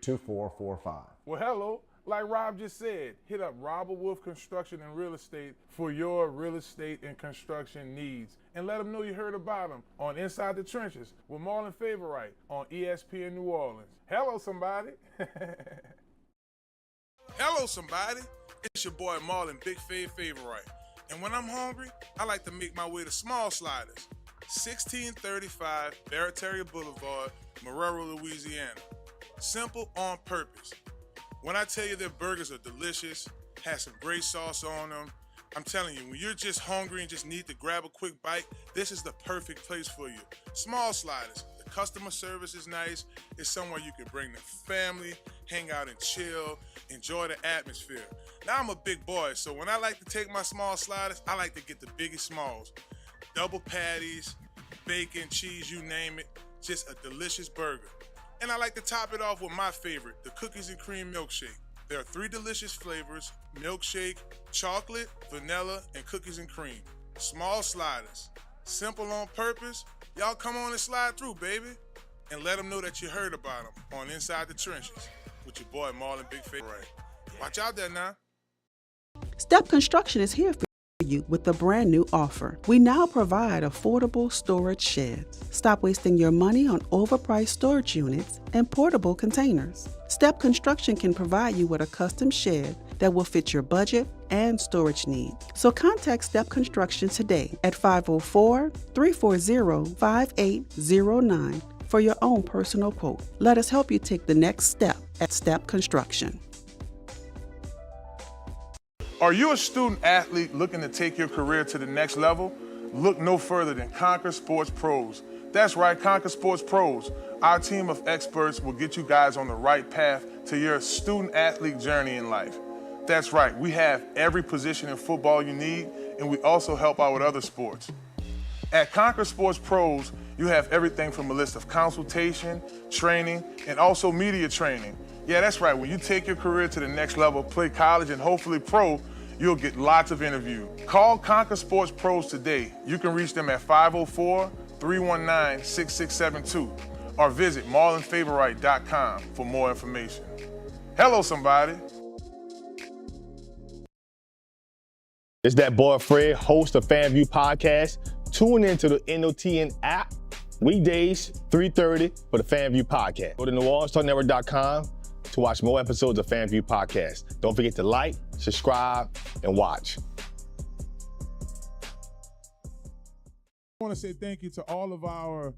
2445. Well, hello. Like Rob just said, hit up Robert Wolfe Construction and Real Estate for your real estate and construction needs. And let them know you heard about them on Inside the Trenches with Marlon Wright on ESPN New Orleans. Hello, somebody. Hello, somebody. It's your boy Marlon Big Wright. And when I'm hungry, I like to make my way to Small Sliders, 1635 Barataria Boulevard, Marrero, Louisiana. Simple on purpose. When I tell you their burgers are delicious, has some great sauce on them, I'm telling you, when you're just hungry and just need to grab a quick bite, this is the perfect place for you. Small Sliders. The customer service is nice. It's somewhere you can bring the family, hang out and chill, enjoy the atmosphere. Now I'm a big boy, so when I like to take my Small Sliders, I like to get the biggest smalls. Double patties, bacon, cheese, you name it. Just a delicious burger. And I like to top it off with my favorite, the cookies and cream milkshake. There are 3 delicious flavors: milkshake, chocolate, vanilla, and cookies and cream. Small Sliders. Simple on purpose. Y'all come on and slide through, baby. And let them know that you heard about them on Inside the Trenches with your boy Marlon Big Wright. Watch out there now. Step Construction is here for you with a brand new offer. We now provide affordable storage sheds. Stop wasting your money on overpriced storage units and portable containers. Step Construction can provide you with a custom shed that will fit your budget and storage needs. So contact Step Construction today at 504-340-5809 for your own personal quote. Let us help you take the next step at Step Construction. Are you a student athlete looking to take your career to the next level? Look no further than Conquer Sports Pros. That's right, Conquer Sports Pros. Our team of experts will get you guys on the right path to your student athlete journey in life. That's right, we have every position in football you need, and we also help out with other sports. At Conquer Sports Pros, you have everything from a list of consultation, training, and also media training. Yeah, that's right. When you take your career to the next level, play college and hopefully pro, you'll get lots of interviews. Call Conquer Sports Pros today. You can reach them at 504-319-6672 or visit marlonfavorite.com for more information. Hello, somebody. It's that boy Fred, host of FanView Podcast. Tune into the NOTN app weekdays, 3:30 for the FanView Podcast. Go to NewOrleansTalkNetwork.com to watch more episodes of FanView Podcast. Don't forget to like, subscribe, and watch. I want to say thank you to all of our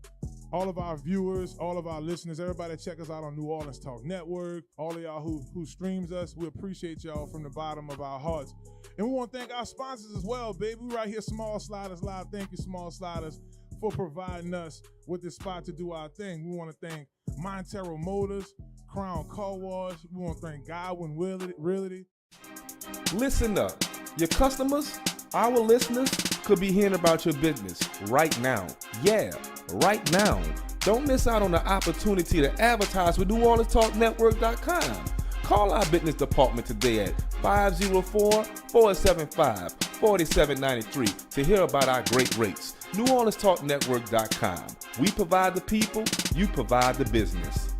viewers, all of our listeners, everybody that check us out on New Orleans Talk Network, all of y'all who streams us. We appreciate y'all from the bottom of our hearts. And we want to thank our sponsors as well, baby. We right here, Small Sliders Live. Thank you, Small Sliders, for providing us with this spot to do our thing. We want to thank Montero Motors, Crown Car Wash. We want to thank Godwyn Realty. Listen up. Your customers, our listeners, could be hearing about your business right now. Yeah, right now. Don't miss out on the opportunity to advertise with NewOrleansTalkNetwork.com. Call our business department today at 504-475-4793 to hear about our great rates. NewOrleansTalkNetwork.com. We provide the people, you provide the business.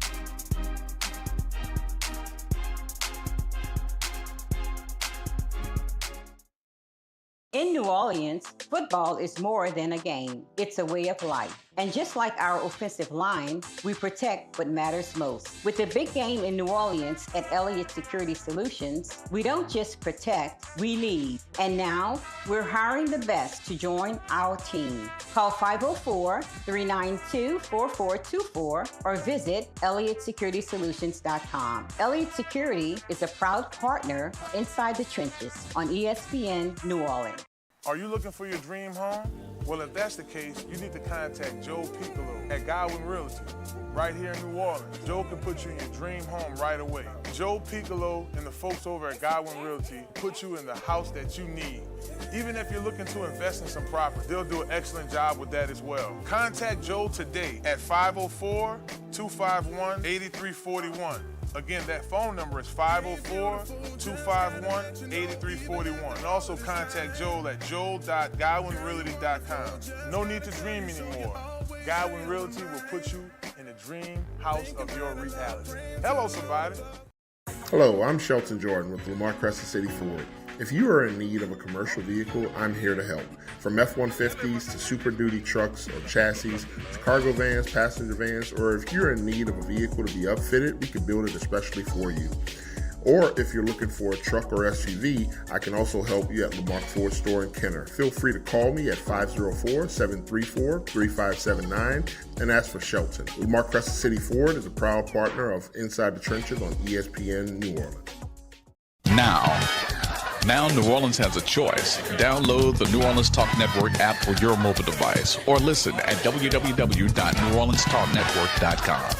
In New Orleans, football is more than a game. It's a way of life. And just like our offensive line, we protect what matters most. With the big game in New Orleans at Elliott Security Solutions, we don't just protect, we lead. And now, we're hiring the best to join our team. Call 504-392-4424 or visit ElliottSecuritySolutions.com. Elliott Security is a proud partner of Inside the Trenches on ESPN New Orleans. Are you looking for your dream home? Well, if that's the case, you need to contact Joe Picolo at Godwyn Realty, right here in New Orleans. Joe can put you in your dream home right away. Joe Picolo and the folks over at Godwyn Realty put you in the house that you need. Even if you're looking to invest in some property, they'll do an excellent job with that as well. Contact Joe today at 504-251-8341. Again, that phone number is 504-251-8341. And also contact Joel at joel.godwynrealty.com. No need to dream anymore. Godwyn Realty will put you in the dream house of your reality. Hello, somebody. Hello, I'm Shelton Jordan with Lamarque Crescent City Ford. If you are in need of a commercial vehicle, I'm here to help. From F-150s to Super Duty trucks or chassis to cargo vans, passenger vans, or if you're in need of a vehicle to be upfitted, we can build it especially for you. Or if you're looking for a truck or SUV, I can also help you at Lamarque Ford Store in Kenner. Feel free to call me at 504-734-3579 and ask for Shelton. Lamarque Crescent City Ford is a proud partner of Inside the Trenches on ESPN New Orleans. Now New Orleans has a choice. Download the New Orleans Talk Network app for your mobile device or listen at www.neworleanstalknetwork.com.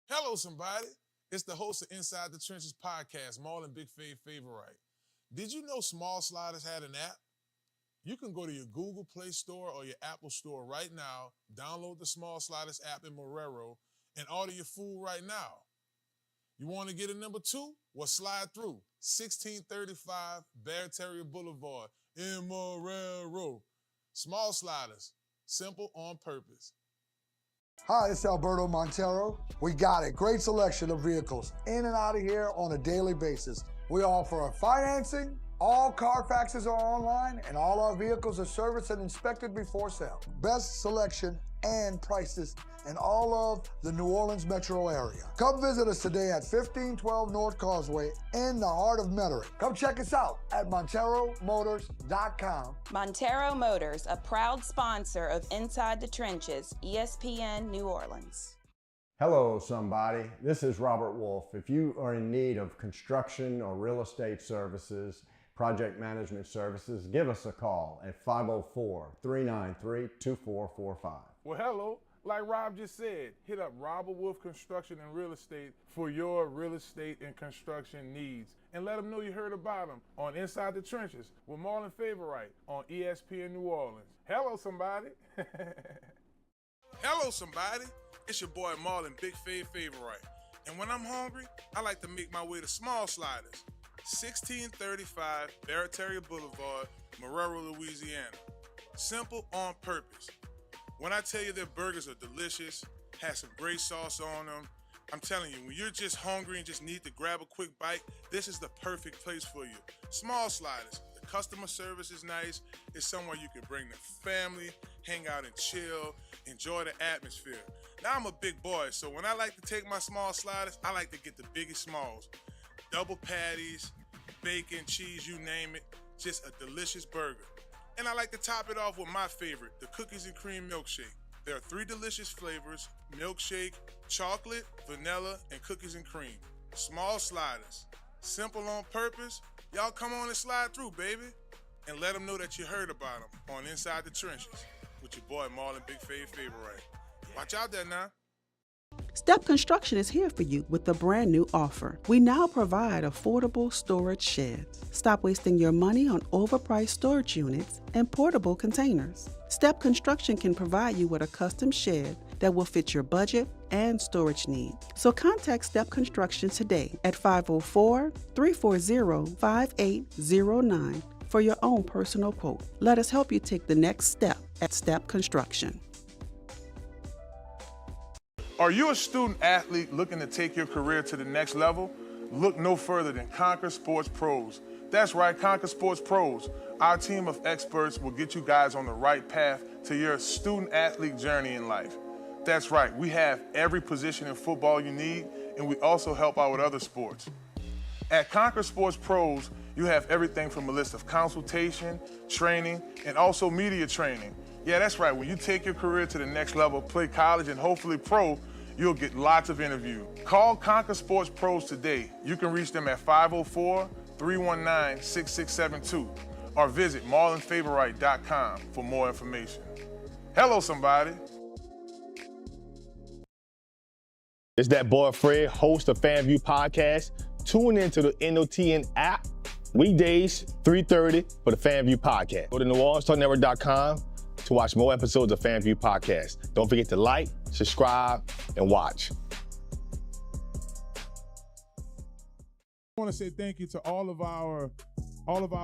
Hello, somebody. It's the host of Inside the Trenches podcast, Marlon Big Favorite. Did you know Small Sliders had an app? You can go to your Google Play Store or your Apple Store right now, download the Small Sliders app in Marrero, and order your food right now. You want to get a number 2? Well, slide through 1635 Barataria Boulevard in Marrero. Small Sliders, simple on purpose. Hi, it's Alberto Montero. We got a great selection of vehicles in and out of here on a daily basis. We offer financing, all Carfaxes are online, and all our vehicles are serviced and inspected before sale. Best selection and prices in all of the New Orleans metro area. Come visit us today at 1512 North Causeway in the heart of Metairie. Come check us out at MonteroMotors.com. Montero Motors, a proud sponsor of Inside the Trenches, ESPN New Orleans. Hello, somebody. This is Robert Wolfe. If you are in need of construction or real estate services, project management services, give us a call at 504-393-2445. Well, hello. Like Rob just said, hit up Robert Wolfe Construction and Real Estate for your real estate and construction needs. And let them know you heard about them on Inside the Trenches with Marlon Favorite on ESPN New Orleans. Hello, somebody. Hello, somebody. It's your boy Marlon Big Favorite. And when I'm hungry, I like to make my way to Small Sliders, 1635 Barataria Boulevard, Marrero, Louisiana. Simple on purpose. When I tell you their burgers are delicious, have some great sauce on them, I'm telling you, when you're just hungry and just need to grab a quick bite, this is the perfect place for you. Small Sliders. The customer service is nice. It's somewhere you can bring the family, hang out and chill, enjoy the atmosphere. Now I'm a big boy, so when I like to take my Small Sliders, I like to get the biggest smalls. Double patties, bacon, cheese, you name it. Just a delicious burger. And I like to top it off with my favorite, the cookies and cream milkshake. There are 3 delicious flavors: milkshake, chocolate, vanilla, and cookies and cream. Small Sliders. Simple on purpose. Y'all come on and slide through, baby. And let them know that you heard about them on Inside the Trenches with your boy Marlon Big Favorite. Watch out there now. Step Construction is here for you with a brand new offer. We now provide affordable storage sheds. Stop wasting your money on overpriced storage units and portable containers. Step Construction can provide you with a custom shed that will fit your budget and storage needs. So contact Step Construction today at 504-340-5809 for your own personal quote. Let us help you take the next step at Step Construction. Are you a student athlete looking to take your career to the next level? Look no further than Conquer Sports Pros. That's right, Conquer Sports Pros. Our team of experts will get you guys on the right path to your student athlete journey in life. That's right, we have every position in football you need, and we also help out with other sports. At Conquer Sports Pros, you have everything from a list of consultation, training, and also media training. Yeah, that's right, when you take your career to the next level, play college and hopefully pro, You'll get lots of interviews. Call Conquer Sports Pros today. You can reach them at 504-319-6672 or visit marlonfavorite.com for more information. Hello, somebody. It's that boy Fred, host of FanView Podcast. Tune into the NOTN app weekdays, 3:30 for the FanView Podcast. Go to NewOrleansTalkNetwork.com to watch more episodes of FanView Podcast. Don't forget to like, subscribe, and watch. I want to say thank you to all of our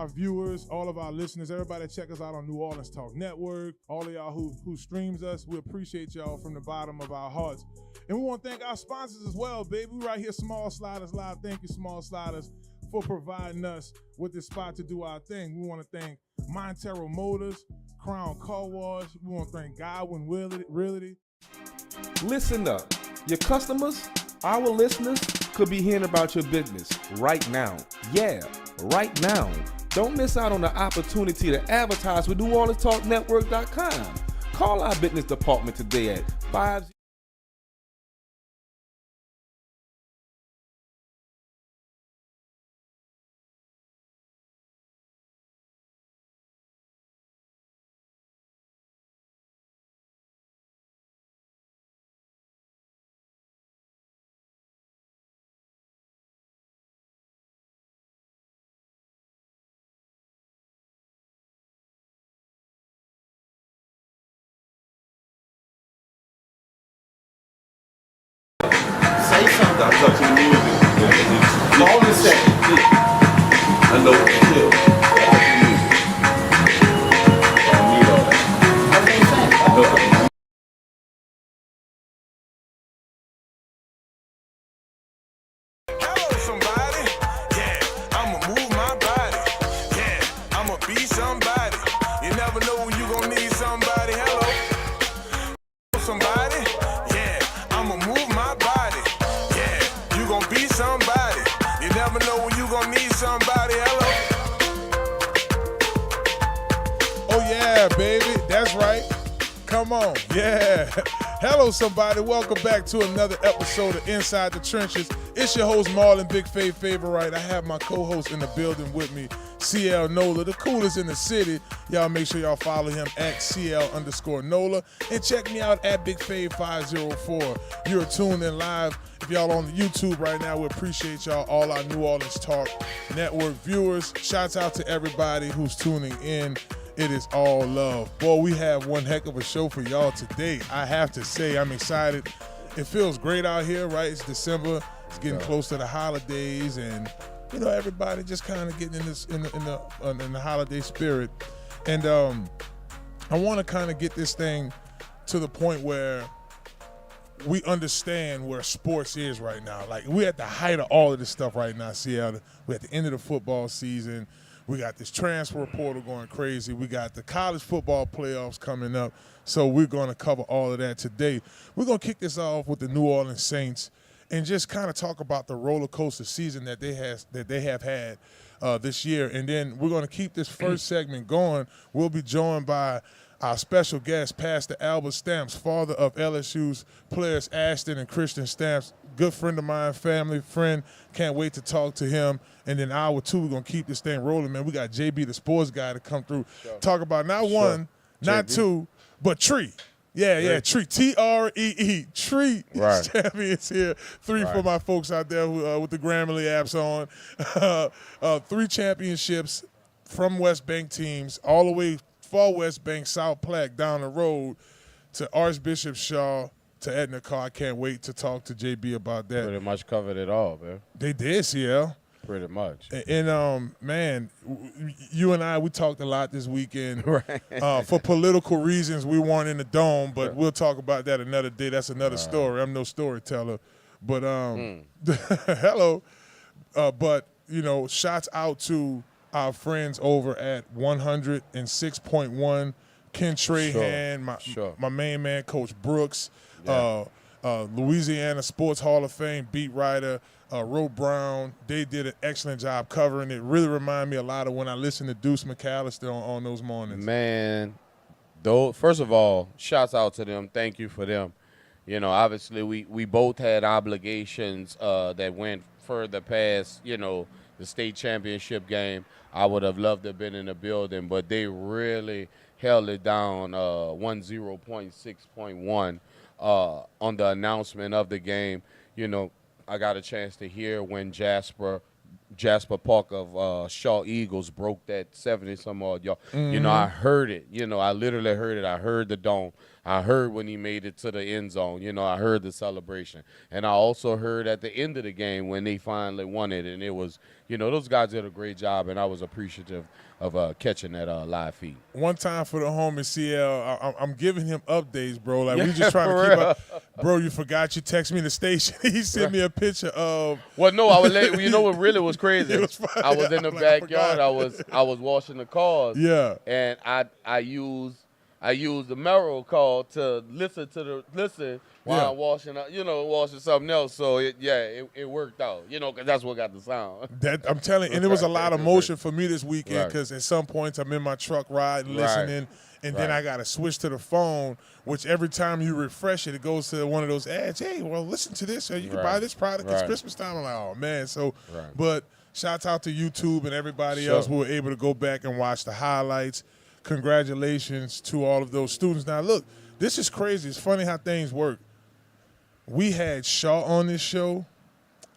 viewers, all of our listeners, everybody that check us out on New Orleans Talk Network, all of y'all who streams us. We appreciate y'all from the bottom of our hearts. And we want to thank our sponsors as well, baby. We right here, Small Sliders Live. Thank you, Small Sliders, for providing us with this spot to do our thing. We want to thank Montero Motors, Crown Car Wash. We want to thank Godwyn Realty. Listen up. Your customers, our listeners, could be hearing about your business right now. Yeah, right now. Don't miss out on the opportunity to advertise with NewOrleansTalkNetwork.com. Call our business department today at 50. Say something. I'm touching music. Call and say. I know what to do. Hello, somebody. Yeah, I'ma move my body. Yeah, I'ma be somebody. You never know when you gonna need somebody. Hello, somebody. Yeah, I'ma move my body. Yeah, you gonna be somebody. You never know when you gonna need somebody. Hello. Oh yeah, baby, that's right. Come on, yeah. Hello, somebody. Welcome back to another episode of Inside the Trenches. It's your host, Marlon, Big Favorite. I have my co-host in the building with me, CL Nola, the coolest in the city. Y'all make sure y'all follow him at CL_Nola and check me out at Big Fave 504. You're tuned in live. If y'all on the YouTube right now, we appreciate y'all, all our New Orleans Talk Network viewers. Shouts out to everybody who's tuning in. It is all love. Boy, we have one heck of a show for y'all today. I have to say, I'm excited. It feels great out here, right? It's December. It's getting close to the holidays, and you know, everybody just kind of getting in the holiday spirit. And I want to kind of get this thing to the point where we understand where sports is right now. Like, we're at the height of all of this stuff right now, Seattle. We're at the end of the football season. We got this transfer portal going crazy. We got the college football playoffs coming up. So we're going to cover all of that today. We're going to kick this off with the New Orleans Saints and just kind of talk about the roller coaster season that they have had this year. And then we're going to keep this first segment going. We'll be joined by our special guest, Pastor Albert Stamps, father of LSU's players Ashton and Christian Stamps. Good friend of mine, family friend. Can't wait to talk to him. And then hour two, we're going to keep this thing rolling, man. We got JB, the sports guy, to come through. Talk about not one, not JB. Two, but Tree. Yeah, Tree. Tree. Tree champions here. Three for my folks out there who, with the Grammarly apps on. 3 championships from West Bank teams, all the way far West Bank, South Platte, down the road to Archbishop Shaw, to Edna Carr. I can't wait to talk to JB about that. Pretty much covered it all, man. They did, CL. Pretty much. And man, you and I, we talked a lot this weekend. Right. For political reasons, we weren't in the dome, but we'll talk about that another day. That's another story. I'm no storyteller. But hello. But, you know, shouts out to our friends over at 106.1, Ken Trahan, my main man, Coach Brooks, Louisiana Sports Hall of Fame beat writer, Ro Brown. They did an excellent job covering it. Really reminded me a lot of when I listened to Deuce McAllister on those mornings. Man, though, first of all, shouts out to them. Thank you for them. You know, obviously we both had obligations that went further past, you know, the state championship game. I would have loved to have been in the building, but they really held it down 10.6.1 on the announcement of the game. You know, I got a chance to hear when Jasper Park of Shaw Eagles broke that 70-some-odd yard. You know, I heard it. You know, I literally heard it. I heard the dome. I heard when he made it to the end zone. You know, I heard the celebration. And I also heard at the end of the game when they finally won it. And it was, you know, those guys did a great job, and I was appreciative of catching that live feed. One time for the homie CL, I'm giving him updates, bro. Like, we just trying to keep up. Bro, you forgot you text me the station. He sent me a picture of. Well, no, I would let you know what really was crazy. It was funny. I was in the backyard. I was washing the cars. Yeah. And I used the Marrero call to listen while I'm washing something else. So it worked out, you know, because that's what got the sound. That I'm telling you, and it was a lot of motion for me this weekend because at some points I'm in my truck riding, listening, and then I got to switch to the phone, which every time you refresh it, it goes to one of those ads. Hey, well, listen to this. You can buy this product. It's Christmas time. I'm like, oh, man. So, but shouts out to YouTube and everybody else who were able to go back and watch the highlights. Congratulations to all of those students. Now, look, this is crazy. It's funny how things work. We had Shaw on this show,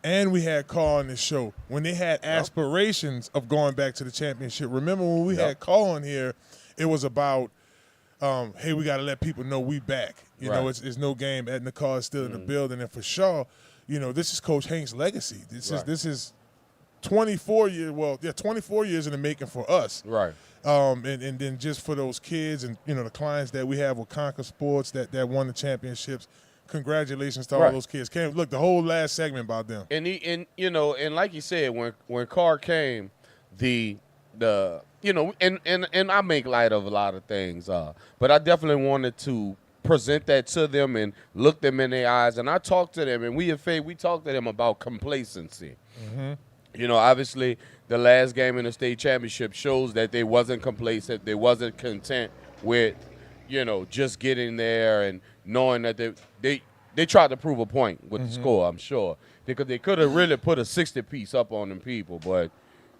and we had Carl on this show when they had aspirations of going back to the championship. Remember when we had Carl on here, it was about, hey, we got to let people know we back. You know, it's no game. Edna Carr is still in the building. And for Shaw, you know, this is Coach Hank's legacy. This is 24 years. Well, 24 years in the making for us. Right. And then just for those kids and, you know, the clients that we have with Conquer Sports that won the championships, congratulations to all those kids. Look, the whole last segment about them. And you know, and like you said, when Carr came, the you know, and I make light of a lot of things, but I definitely wanted to present that to them and look them in their eyes. And I talked to them, and we talked to them about complacency. Mm-hmm. You know, obviously, the last game in the state championship shows that they wasn't complacent. They wasn't content with, you know, just getting there and knowing that they tried to prove a point with the score, I'm sure. Because they could have really put a 60-piece up on them people. But,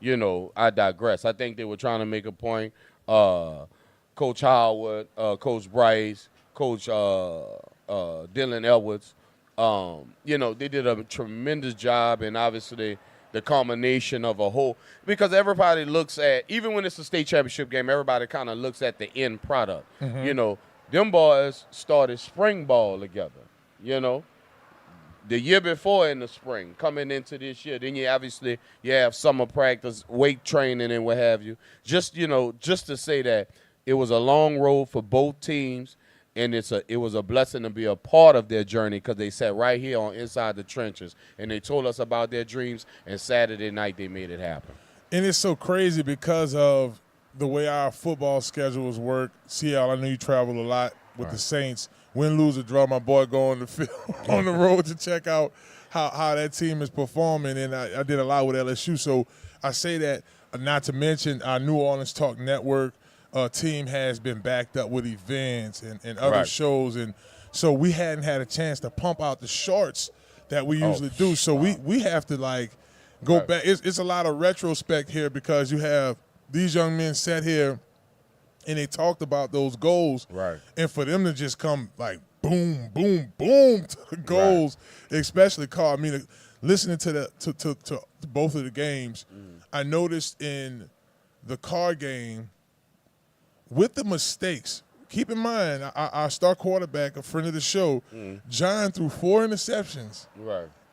you know, I digress. I think they were trying to make a point. Coach Howard, Coach Bryce, Coach Dylan Edwards, you know, they did a tremendous job. And obviously – the combination of a whole, because everybody looks at, even when it's a state championship game, everybody kind of looks at the end product. You know, them boys started spring ball together, you know, the year before in the spring, coming into this year. Then you have summer practice, weight training and what have you. Just, you know, just to say that it was a long road for both teams. And it was a blessing to be a part of their journey because they sat right here on Inside the Trenches, and they told us about their dreams, and Saturday night they made it happen. And it's so crazy because of the way our football schedules work. CL, I know you travel a lot with the Saints. Win, lose, or draw, my boy go on the field, on the road to check out how that team is performing, and I did a lot with LSU. So I say that not to mention our New Orleans Talk Network team has been backed up with events and other shows, and so we hadn't had a chance to pump out the shorts that we usually do. So we have to like go back. It's a lot of retrospect here because you have these young men sat here and they talked about those goals, and for them to just come like boom, boom, boom to the goals, especially Carl. I mean, listening to to both of the games, I noticed in the Carr game. With the mistakes, keep in mind, our star quarterback, a friend of the show, John threw 4 interceptions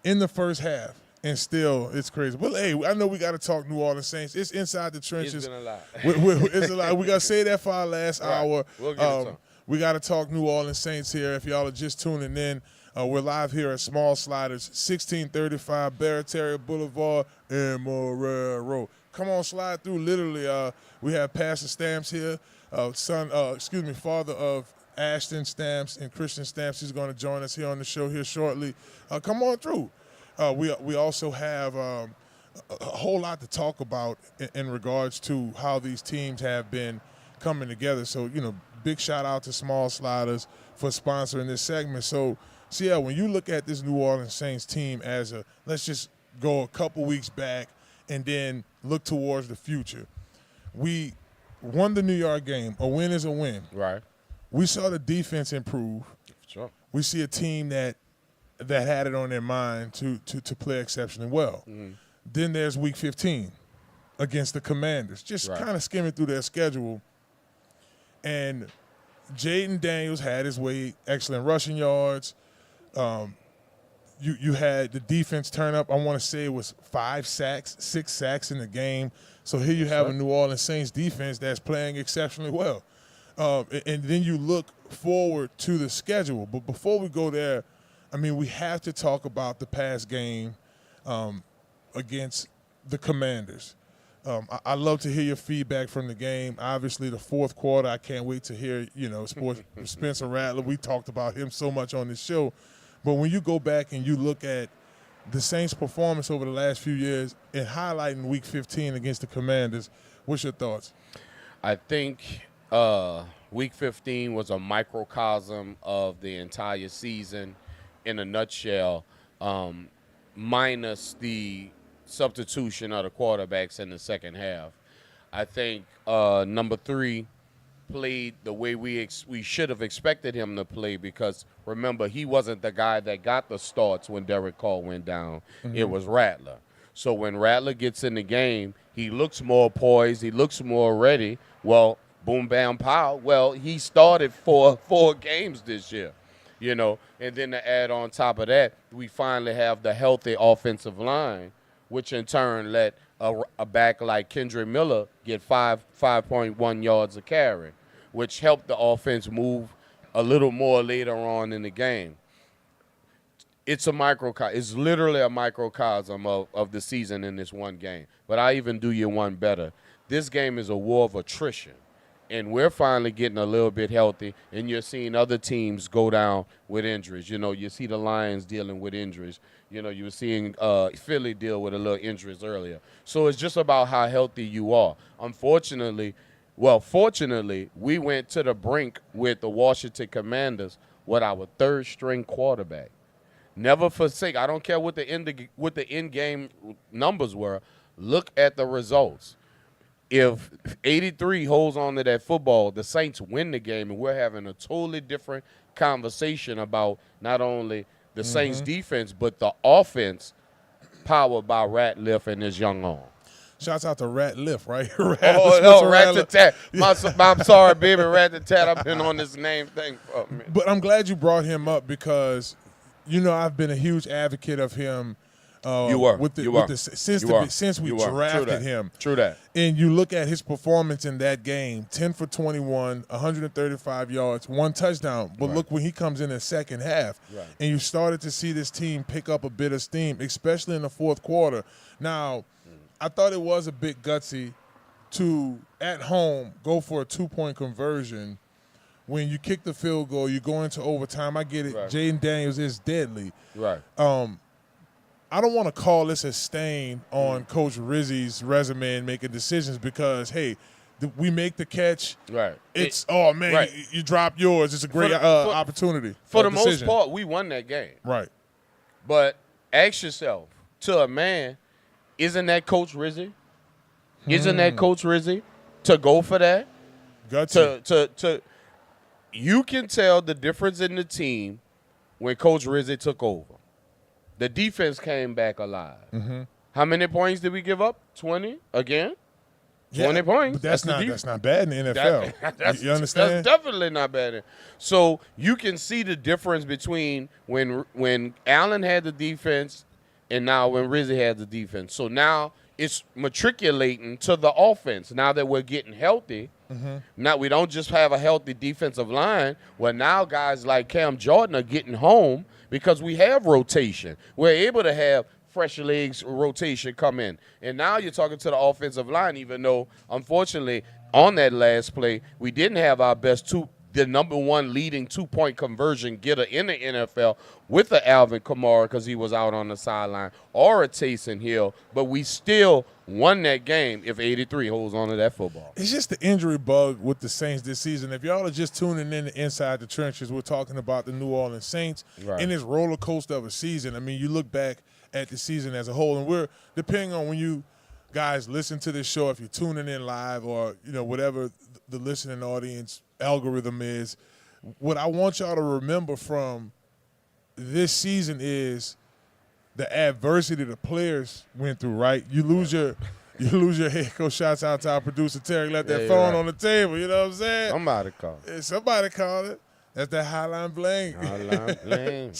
in the first half, and still it's crazy. Well, hey, I know we got to talk New Orleans Saints. It's Inside the Trenches. It's been a lot. It's a lot. We got to say that for our last hour. We'll get it we got to talk New Orleans Saints here. If y'all are just tuning in, we're live here at Small Sliders, 1635 Barataria Boulevard in Marrero. Come on, slide through. Literally, we have Pastor Stamps here. Father of Ashton Stamps and Christian Stamps. He's going to join us here on the show here shortly. Come on through. We also have a whole lot to talk about in regards to how these teams have been coming together. So, you know, big shout out to Small Sliders for sponsoring this segment. So So, yeah, when you look at this New Orleans Saints team as let's just go a couple weeks back and then look towards the future. We won the New York game. A win is a win. Right. We saw the defense improve. Sure. We see a team that had it on their mind to play exceptionally well. Mm-hmm. Then there's Week 15 against the Commanders. Just kind of skimming through their schedule. And Jaden Daniels had his way, excellent rushing yards. You had the defense turn up. I want to say it was 6 sacks in the game. So here you have a New Orleans Saints defense that's playing exceptionally well. And then you look forward to the schedule. But before we go there, I mean, we have to talk about the past game against the Commanders. I love to hear your feedback from the game. Obviously, the fourth quarter, I can't wait to hear, Spencer Rattler. We talked about him so much on this show. But when you go back and you look at the Saints' performance over the last few years and highlighting Week 15 against the Commanders, what's your thoughts? I think Week 15 was a microcosm of the entire season in a nutshell, minus the substitution of the quarterbacks in the second half. I think number 3 played the way we should have expected him to play because, remember, he wasn't the guy that got the starts when Derek Carr went down. Mm-hmm. It was Rattler. So when Rattler gets in the game, he looks more poised. He looks more ready. Well, boom, bam, pow. Well, he started for 4 games this year, And then to add on top of that, we finally have the healthy offensive line, which in turn let a back like Kendrick Miller get 5.1 yards a carry, which helped the offense move a little more later on in the game. It's literally a microcosm of the season in this one game. But I even do you one better. This game is a war of attrition. And we're finally getting a little bit healthy, and you're seeing other teams go down with injuries. You see the Lions dealing with injuries. You were seeing Philly deal with a little injuries earlier. So it's just about how healthy you are. Fortunately, we went to the brink with the Washington Commanders with our 3rd-string quarterback. Never forsake. I don't care what the in-game numbers were. Look at the results. If 83 holds on to that football, the Saints win the game, and we're having a totally different conversation about not only the Saints defense, but the offense powered by Ratliff and his young arm. Shouts out to Ratliff, right? Rat-a-tat. I'm sorry, baby, Rat-a-tat. I've been on this name thing for a minute. But I'm glad you brought him up because, I've been a huge advocate of him. Since we drafted him. True that. And you look at his performance in that game, 10 for 21, 135 yards, 1 touchdown. But look when he comes in the second half. Right. And you started to see this team pick up a bit of steam, especially in the fourth quarter. Now, I thought it was a bit gutsy to, at home, go for a 2-point conversion. When you kick the field goal, you go into overtime. I get it. Right. Jaden Daniels is deadly. Right. I don't want to call this a stain on Coach Rizzi's resume and making decisions because, hey, we make the catch. Right. It's, you drop yours. It's a great opportunity. For the most part, we won that game. Right. But ask yourself, to a man, isn't that Coach Rizzi? Isn't that Coach Rizzi to go for that? You can tell the difference in the team when Coach Rizzi took over. The defense came back alive. Mm-hmm. How many points did we give up? 20 again? 20 points. But that's not bad in the NFL. You understand? That's definitely not bad. So you can see the difference between when Allen had the defense and now when Rizzi had the defense. So now it's matriculating to the offense. Now that we're getting healthy, now we don't just have a healthy defensive line. Well, now guys like Cam Jordan are getting home because we have rotation. We're able to have fresh legs rotation come in. And now you're talking to the offensive line, even though, unfortunately, on that last play, we didn't have our best the number one leading 2-point conversion getter in the NFL with a Alvin Kamara because he was out on the sideline, or a Taysom Hill, but we still won that game if 83 holds on to that football. It's just the injury bug with the Saints this season. If y'all are just tuning in to Inside the Trenches, we're talking about the New Orleans Saints in this roller coaster of a season. I mean, you look back at the season as a whole, and we're, depending on when you guys listen to this show, if you're tuning in live or, whatever the listening audience algorithm is, what I want y'all to remember from this season is the adversity the players went through, right? You lose your head coach. Shouts out to our producer Terry, left that phone on the table, you know what I'm saying? Somebody called. Yeah, somebody called it. That's that Highline Bling. Highline Bling.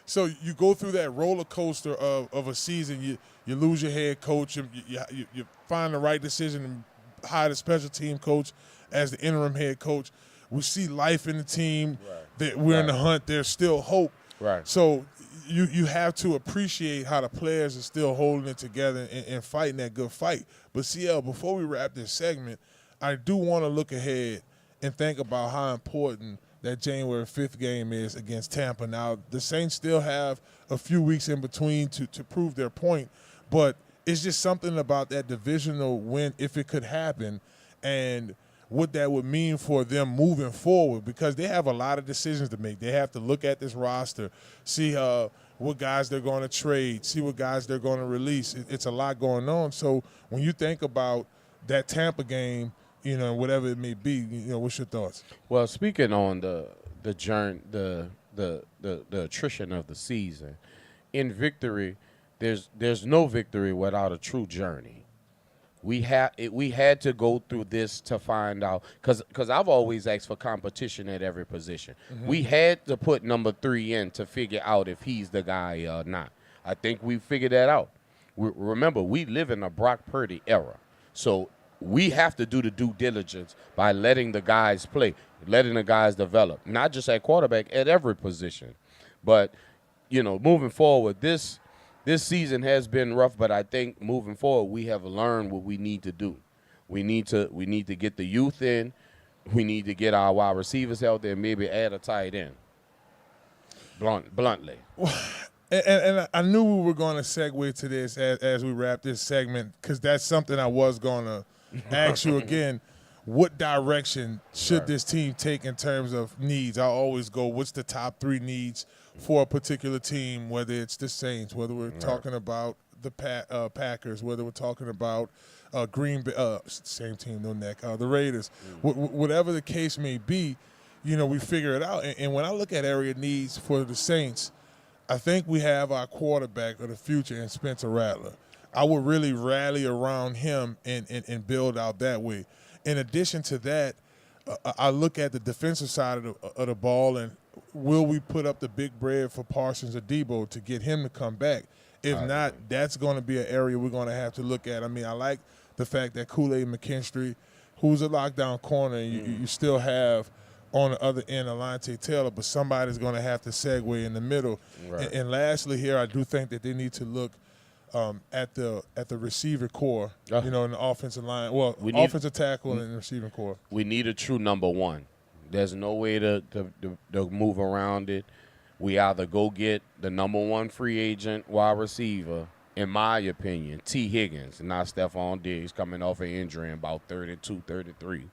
So you go through that roller coaster of a season. You lose your head coach. You find the right decision and hire the special team coach as the interim head coach. We see life in the team. That we're in the hunt. There's still hope. Right. So you have to appreciate how the players are still holding it together and fighting that good fight. But CL, before we wrap this segment, I do want to look ahead and think about how important that January 5th game is against Tampa. Now, the Saints still have a few weeks in between to prove their point, but it's just something about that divisional win, if it could happen, and what that would mean for them moving forward, because they have a lot of decisions to make. They have to look at this roster, see what guys they're going to trade, see what guys they're going to release. It's a lot going on. So when you think about that Tampa game, whatever it may be, what's your thoughts? Well, speaking on the journey, the attrition of the season, in victory, there's no victory without a true journey. We had to go through this to find out, because I've always asked for competition at every position. Mm-hmm. We had to put number 3 in to figure out if he's the guy or not. I think we figured that out. Remember, we live in a Brock Purdy era, so we have to do the due diligence by letting the guys play, letting the guys develop, not just at quarterback, at every position. But, moving forward, this season has been rough, but I think moving forward we have learned what we need to do. We need to get the youth in. We need to get our wide receivers out there and maybe add a tight end. Bluntly. And I knew we were going to segue to this as we wrap this segment, because that's something I was going to ask you again. What direction should this team take in terms of needs? I always go, what's the top 3 needs for a particular team, whether it's the Saints, whether we're talking about the Packers, whether we're talking about Green Bay, same team, no neck, the Raiders. Whatever the case may be, we figure it out. And when I look at area needs for the Saints, I think we have our quarterback of the future in Spencer Rattler. I would really rally around him and build out that way. In addition to that, I look at the defensive side of the ball, and will we put up the big bread for Parsons or Debo to get him to come back? If not, that's going to be an area we're going to have to look at. I mean, I like the fact that Kool-Aid McKinstry, who's a lockdown corner, and you still have on the other end Alontae Taylor, but somebody's going to have to segue in the middle. Right. And lastly here, I do think that they need to look at the receiver core, in the offensive line. Well, offensive tackle and the receiving core. We need a true number 1. There's no way to move around it. We either go get the number 1 free agent wide receiver, in my opinion, T. Higgins, not Stephon Diggs, coming off an injury in about 32, 33.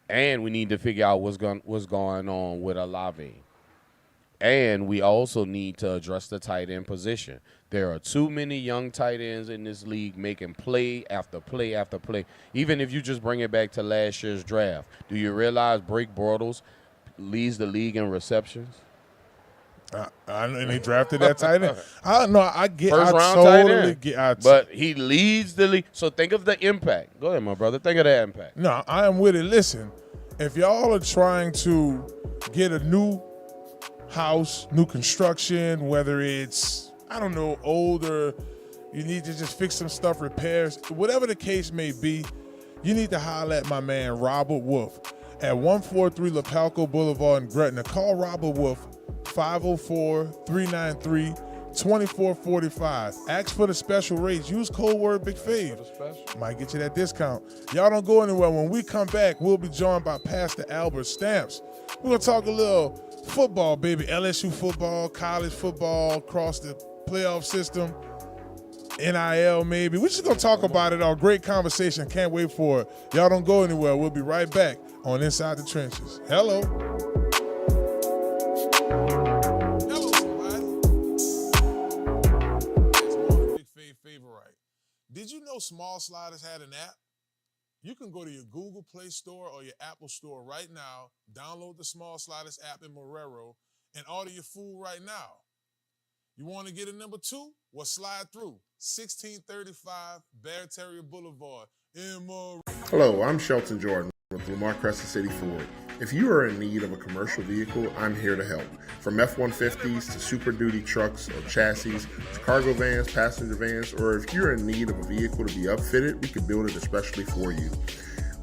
And we need to figure out what's going on with Olave. And we also need to address the tight end position. There are too many young tight ends in this league making play after play after play. Even if you just bring it back to last year's draft, do you realize Blake Bortles leads the league in receptions? And he drafted that tight end. I get first round totally tight end. But he leads the league. So think of the impact. Go ahead, my brother. Think of the impact. No, I am with it. Listen, if y'all are trying to get a new house, new construction, whether it's, older, you need to just fix some stuff, repairs, whatever the case may be, you need to holler at my man Robert Wolfe at 143 Lapalco Boulevard in Gretna. Call Robert Wolfe, 504-393 $24.45. Ask for the special rates. Use code word Big Fave. Might get you that discount. Y'all don't go anywhere. When we come back, we'll be joined by Pastor Albert Stamps. We're going to talk a little football, baby. LSU football, college football, across the playoff system, NIL maybe. We're just going to talk about it all. Great conversation. Can't wait for it. Y'all don't go anywhere. We'll be right back on Inside the Trenches. Hello. Hello, somebody. It's Marlon, Big Fave favorite. Did you know Small Sliders had an app? You can go to your Google Play Store or your Apple Store right now, download the Small Sliders app in Marrero, and order your food right now. You want to get a number 2? Well, slide through. 1635 Barataria Boulevard in Marrero. Hello, I'm Shelton Jordan with Lamarque Crescent City Ford. If you are in need of a commercial vehicle, I'm here to help. From F-150s to Super Duty trucks or chassis to cargo vans, passenger vans, or if you're in need of a vehicle to be upfitted, we can build it especially for you.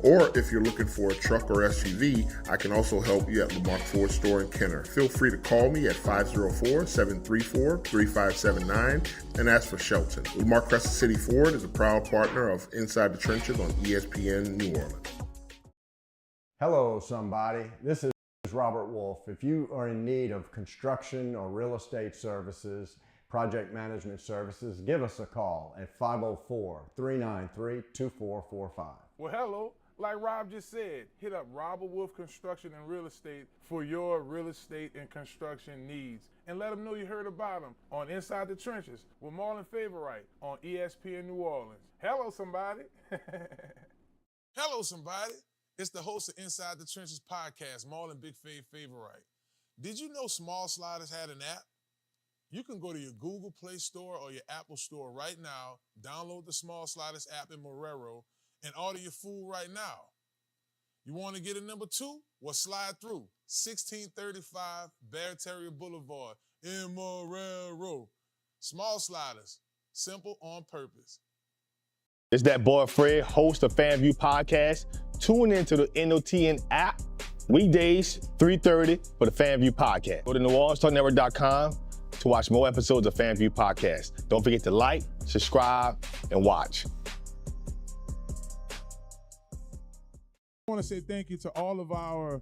Or if you're looking for a truck or SUV, I can also help you at Lamarque Ford Store in Kenner. Feel free to call me at 504-734-3579 and ask for Shelton. Lamarque Crescent City Ford is a proud partner of Inside the Trenches on ESPN New Orleans. Hello, somebody. This is Robert Wolfe. If you are in need of construction or real estate services, project management services, give us a call at 504-393-2445. Well, hello. Like Rob just said, hit up Robert Wolfe Construction and Real Estate for your real estate and construction needs. And let them know you heard about them on Inside the Trenches with Marlon Favorite on ESPN New Orleans. Hello, somebody. Hello, somebody. It's the host of Inside the Trenches podcast, Marlon Big Fave Favorite. Did you know Small Sliders had an app? You can go to your Google Play Store or your Apple Store right now, download the Small Sliders app in Marrero, and order your food right now. You want to get a number 2? Well, slide through. 1635 Barataria Boulevard in Montero. Small Sliders, simple on purpose. It's that boy Fred, host of FanView Podcast. Tune into the NOTN app weekdays, 3:30 for the FanView Podcast. Go to NewOrleansTalkNetwork.com to watch more episodes of FanView Podcast. Don't forget to like, subscribe, and watch. I want to say thank you to all of our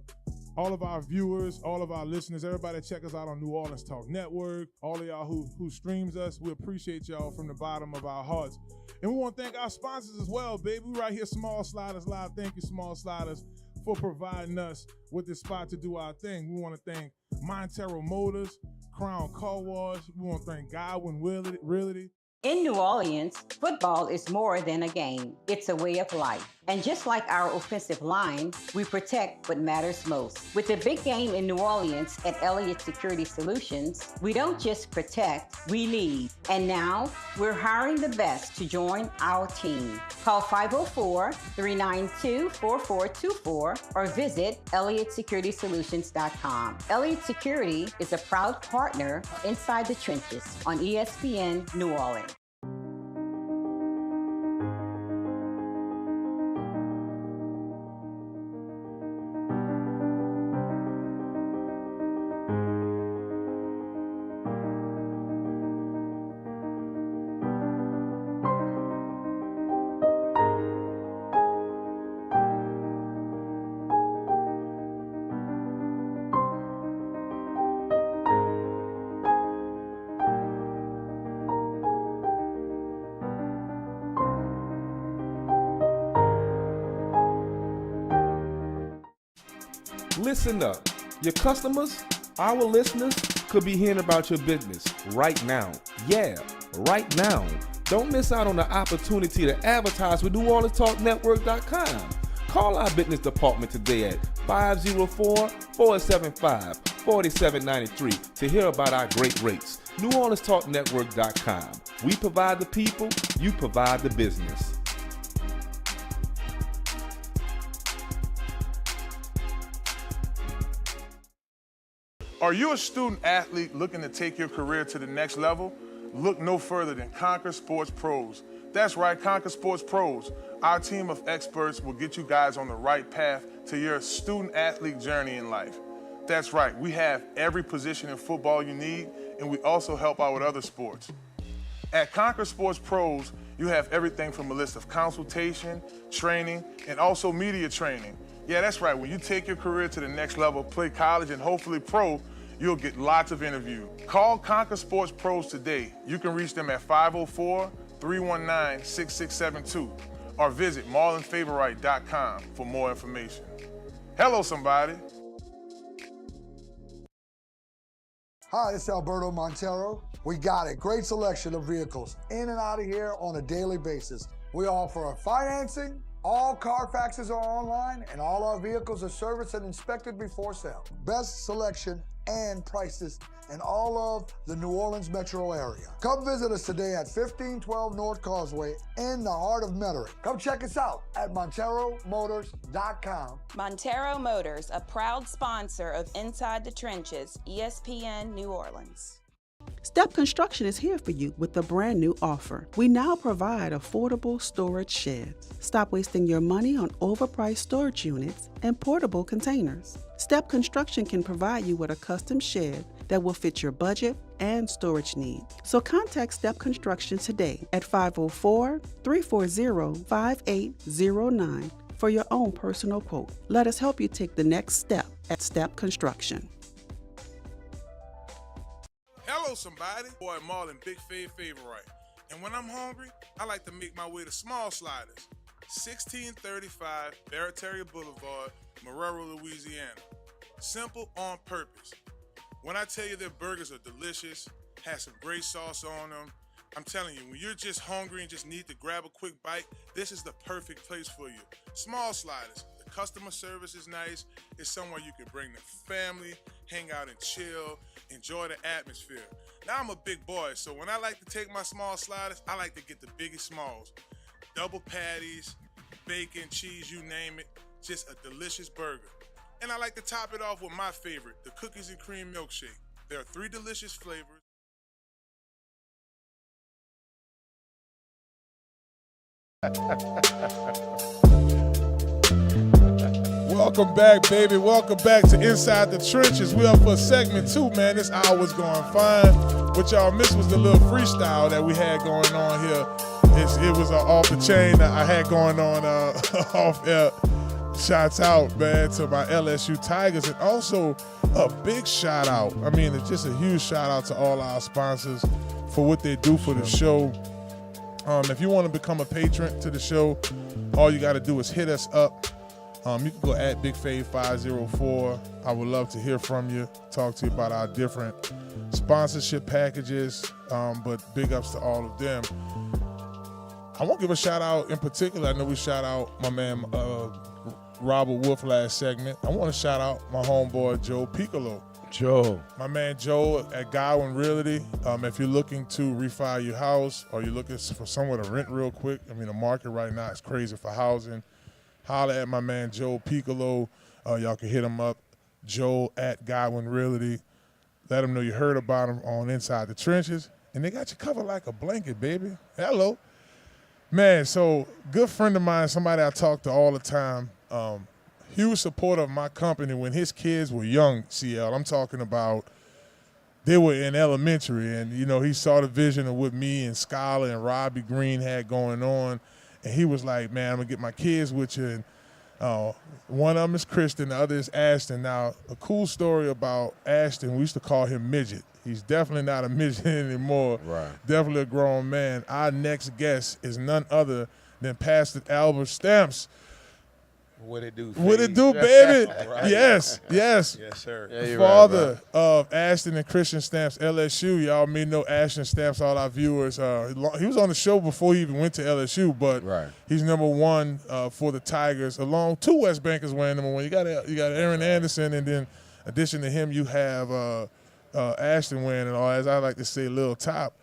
viewers, all of our listeners, everybody that check us out on New Orleans Talk Network, all of y'all who streams us. We appreciate y'all from the bottom of our hearts. And we want to thank our sponsors as well, baby. We right here, Small Sliders Live. Thank you, Small Sliders, for providing us with this spot to do our thing. We want to thank Montero Motors, Crown Car Wash. We want to thank Godwyn Realty. In New Orleans, football is more than a game. It's a way of life. And just like our offensive line, we protect what matters most. With the big game in New Orleans at Elliott Security Solutions, we don't just protect, we lead. And now, we're hiring the best to join our team. Call 504-392-4424 or visit ElliottSecuritySolutions.com. Elliott Security is a proud partner Inside the Trenches on ESPN New Orleans. Listen up. Your customers, our listeners, could be hearing about your business right now. Yeah, right now. Don't miss out on the opportunity to advertise with NewOrleansTalkNetwork.com. Call our business department today at 504-475-4793 to hear about our great rates. NewOrleansTalkNetwork.com. We provide the people, you provide the business. Are you a student athlete looking to take your career to the next level? Look no further than Conquer Sports Pros. That's right, Conquer Sports Pros. Our team of experts will get you guys on the right path to your student athlete journey in life. That's right, we have every position in football you need and we also help out with other sports. At Conquer Sports Pros, you have everything from a list of consultation, training, and also media training. Yeah, that's right. When you take your career to the next level, play college and hopefully pro, you'll get lots of interviews. Call Conquer Sports Pros today. You can reach them at 504-319-6672 or visit marlonfavorite.com for more information. Hello, somebody. Hi, it's Alberto Montero. We got it. Great selection of vehicles in and out of here on a daily basis. We offer financing. All Carfaxes are online, and all our vehicles are serviced and inspected before sale. Best selection and prices in all of the New Orleans metro area. Come visit us today at 1512 North Causeway in the heart of Metairie. Come check us out at MonteroMotors.com. Montero Motors, a proud sponsor of Inside the Trenches, ESPN New Orleans. Step Construction is here for you with a brand new offer. We now provide affordable storage sheds. Stop wasting your money on overpriced storage units and portable containers. Step Construction can provide you with a custom shed that will fit your budget and storage needs. So contact Step Construction today at 504-340-5809 for your own personal quote. Let us help you take the next step at Step Construction. Hello, somebody. Boy, Marlon, big favorite. And when I'm hungry, I like to make my way to Small Sliders, 1635 Barataria Boulevard, Marrero, Louisiana. Simple on purpose. When I tell you their burgers are delicious, have some great sauce on them, I'm telling you, when you're just hungry and just need to grab a quick bite, this is the perfect place for you. Small Sliders. The customer service is nice. It's somewhere you can bring the family, hang out and chill, enjoy the atmosphere. Now I'm a big boy, so when I like to take my Small Sliders, I like to get the biggest smalls. Double patties, bacon, cheese, you name it. Just a delicious burger. And I like to top it off with my favorite, the cookies and cream milkshake. There are 3 delicious flavors. Welcome back, baby. Welcome back to Inside the Trenches. We up for segment 2, man. This hour's going fine. What y'all missed was the little freestyle that we had going on here. It was off the chain that I had going on off air. Shouts out, man, to my LSU Tigers, and also a big shout out. I mean, it's just a huge shout out to all our sponsors for what they do for the show. If you want to become a patron to the show, all you got to do is hit us up. You can go at BigFave504. I would love to hear from you, talk to you about our different sponsorship packages, but big ups to all of them. I won't give a shout out in particular. I know we shout out my man Robert Wolfe last segment. I want to shout out my homeboy Joe Picolo. Joe. My man Joe at Godwyn Realty. If you're looking to refi your house or you're looking for somewhere to rent real quick, I mean, the market right now is crazy for housing. Holler at my man Joe Picolo. Y'all can hit him up, Joe at Godwyn Realty. Let him know you heard about him on Inside the Trenches. And they got you covered like a blanket, baby. Hello. Man, so good friend of mine, somebody I talk to all the time, huge supporter of my company when his kids were young, CL. I'm talking about they were in elementary, and, you know, he saw the vision of what me and Skylar and Robbie Green had going on, and he was like, man, I'm going to get my kids with you. And one of them is Kristen, the other is Ashton. Now, a cool story about Ashton, we used to call him Midget. He's definitely not a midget anymore. Right. Definitely a grown man. Our next guest is none other than Pastor Albert Stamps. What it do? What it do, baby? Right. Yes. Yes, sir. Yeah, Father of Ashton and Christian Stamps, LSU. Y'all may know Ashton Stamps, all our viewers. He was on the show before he even went to LSU, but he's number 1 for the Tigers, along 2 West Bankers wearing number 1. You got Aaron Anderson, and then in addition to him, you have Ashton wearing it all, as I like to say, Lil Top.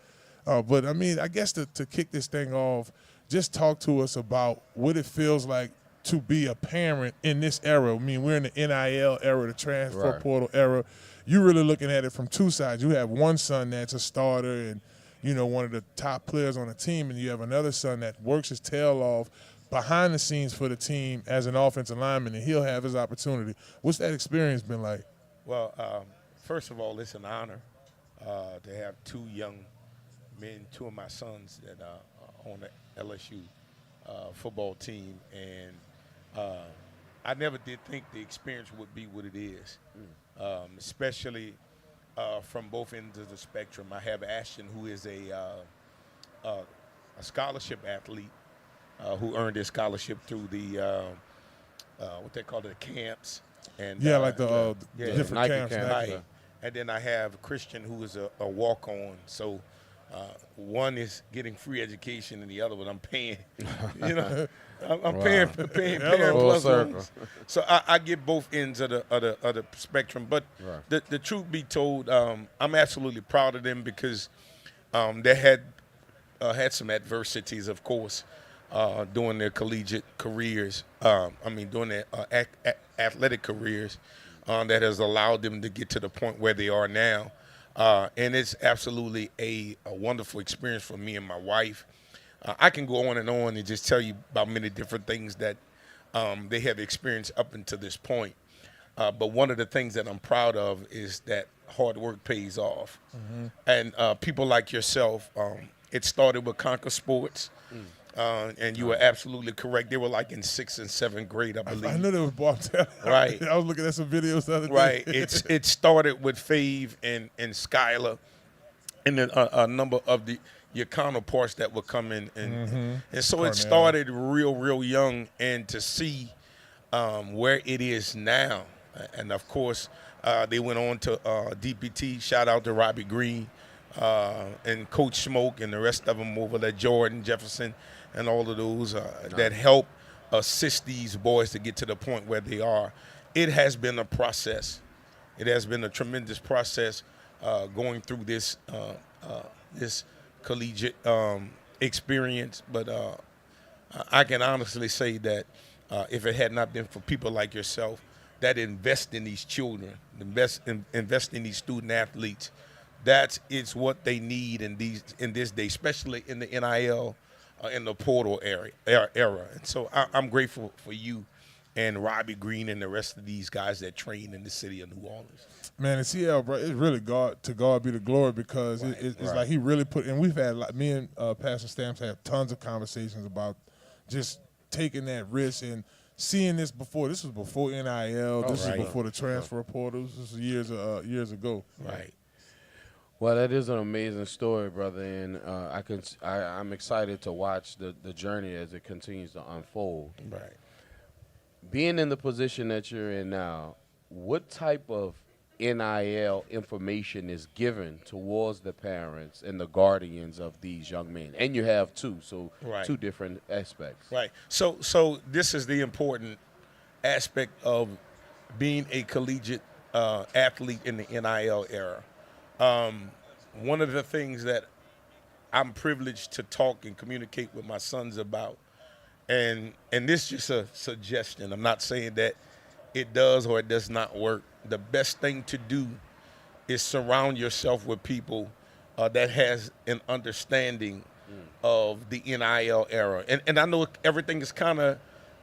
But, I mean, I guess to kick this thing off, just talk to us about what it feels like to be a parent in this era. I mean, we're in the NIL era, the transfer portal era. You're really looking at it from 2 sides. You have one son that's a starter and, you know, one of the top players on the team, and you have another son that works his tail off behind the scenes for the team as an offensive lineman, and he'll have his opportunity. What's that experience been like? Well, first of all, it's an honor to have two young men, two of my sons that are on the LSU football team, and I never did think the experience would be what it is, especially from both ends of the spectrum. I have Ashton, who is a scholarship athlete who earned his scholarship through the what they call the camps. And like the different Nike camps. Right. And then I have Christian, who is a walk-on. So one is getting free education, and the other one I'm paying. I'm paying plus one. So I get both ends of the spectrum. But the truth be told, I'm absolutely proud of them because they had some adversities, of course, during their collegiate careers. During their athletic careers, that has allowed them to get to the point where they are now. And it's absolutely a wonderful experience for me and my wife. I can go on and just tell you about many different things that they have experienced up until this point. But one of the things that I'm proud of is that hard work pays off. And people like yourself, it started with Conquer Sports. And you were absolutely correct. They were like in 6th and 7th grade, I believe. I knew there was Barataria. Right. I was looking at some videos the other day. Right. It started with Fave and Skylar, and then a number of your counterparts that would come in. And so it started real young, and to see where it is now. And, of course, they went on to DPT. Shout out to Robbie Green and Coach Smoke and the rest of them over there, Jordan, Jefferson, and all of those that help assist these boys to get to the point where they are. It has been a process. It has been a tremendous process going through this collegiate experience. But I can honestly say that if it had not been for people like yourself that invest in these children, invest in these student athletes, it's what they need in this day, especially in the NIL, in the portal era. And so I'm grateful for you and Robbie Green and the rest of these guys that train in the city of New Orleans. Man, and CL, bro, it's really God be the glory, because it's like he really put. And we've had, like, me and Pastor Stamps had tons of conversations about just taking that risk and seeing this before. This was before NIL. This was before the transfer portal. This was years ago. Right. Well, that is an amazing story, brother, and I'm excited to watch the journey as it continues to unfold. Right. Being in the position that you're in now, what type of NIL information is given towards the parents and the guardians of these young men? And you have two, so two different aspects. Right. So this is the important aspect of being a collegiate athlete in the NIL era. One of the things that I'm privileged to talk and communicate with my sons about, and this is just a suggestion. I'm not saying that it does or it does not work. The best thing to do is surround yourself with people that has an understanding of the NIL era. And I know everything is kind of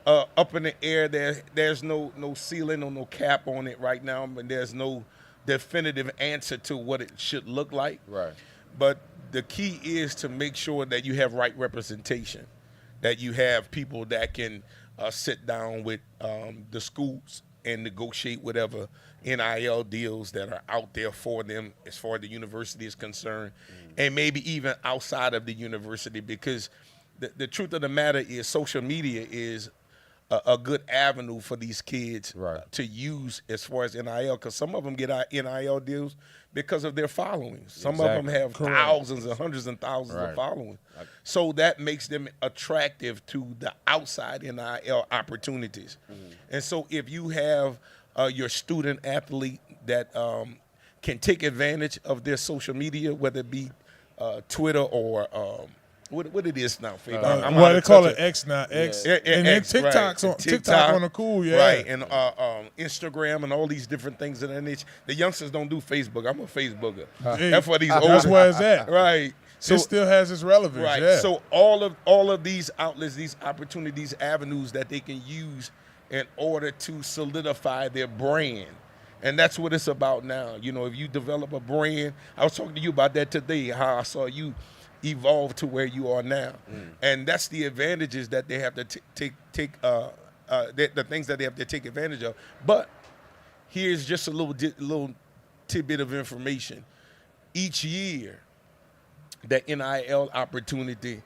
up in the air. There's no ceiling or no cap on it right now, but there's no definitive answer to what it should look like. Right. But the key is to make sure that you have right representation, that you have people that can sit down with the schools and negotiate whatever NIL deals that are out there for them as far as the university is concerned, and maybe even outside of the university, because the truth of the matter is social media is a good avenue for these kids to use as far as NIL, because some of them get NIL deals because of their followings. Some of them have thousands and hundreds and thousands of following. So that makes them attractive to the outside NIL opportunities. And so if you have your student athlete that can take advantage of their social media, whether it be Twitter or what it is now, Faith? Well, they call it X now. X. Yeah. And then TikTok's on TikTok on the cool, Right, and Instagram and all these different things of that nature. The youngsters don't do Facebook. I'm a Facebooker. That's for these That's where it's at. Right. So it still has its relevance. Right. Yeah. So all of these outlets, these opportunities, avenues that they can use in order to solidify their brand And that's what it's about now. You know, if you develop a brand, I was talking to you about that today, how I saw you evolve to where you are now. And that's the advantages that they have to take the things that they have to take advantage of. But here's just a little tidbit of information. Each year, the NIL opportunity,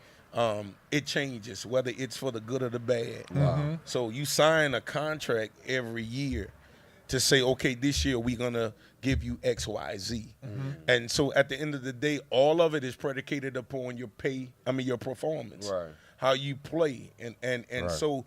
it changes, whether it's for the good or the bad. Wow. So you sign a contract every year to say, okay, this year we're going to give you X, Y, Z. And so at the end of the day, all of it is predicated upon your performance, how you play. And so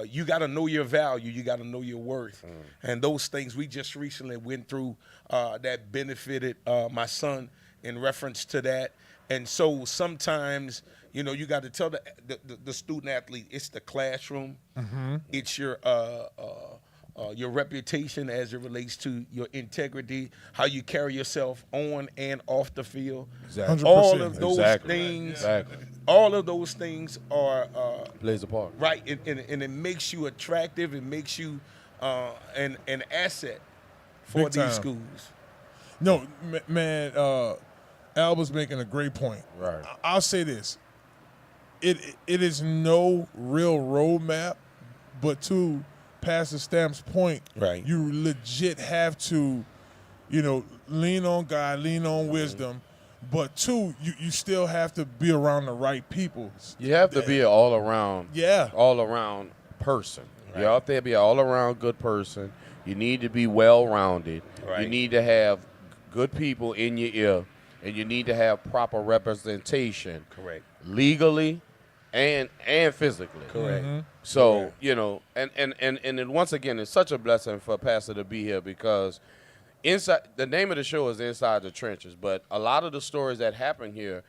you got to know your value. You got to know your worth. And those things we just recently went through that benefited my son in reference to that. And so sometimes, you know, you got to tell the student athlete, it's the classroom, it's your reputation as it relates to your integrity, how you carry yourself on and off the field. Exactly. All of those things, all of those things are plays a part, right? And it makes you attractive. It makes you an asset for these schools. No, man. Alba's making a great point. Right. I'll say this: it is no real roadmap, but to Pastor Stamp's point, right, you legit have to, you know, lean on God, lean on wisdom, but two, you still have to be around the right people. You have to be an all around person. Right. You have to be an all around good person. You need to be well rounded. Right. You need to have good people in your ear. And you need to have proper representation, correct, legally and physically. Correct. So, you know, and then once again, it's such a blessing for Pastor to be here because the name of the show is Inside the Trenches, but a lot of the stories that happen here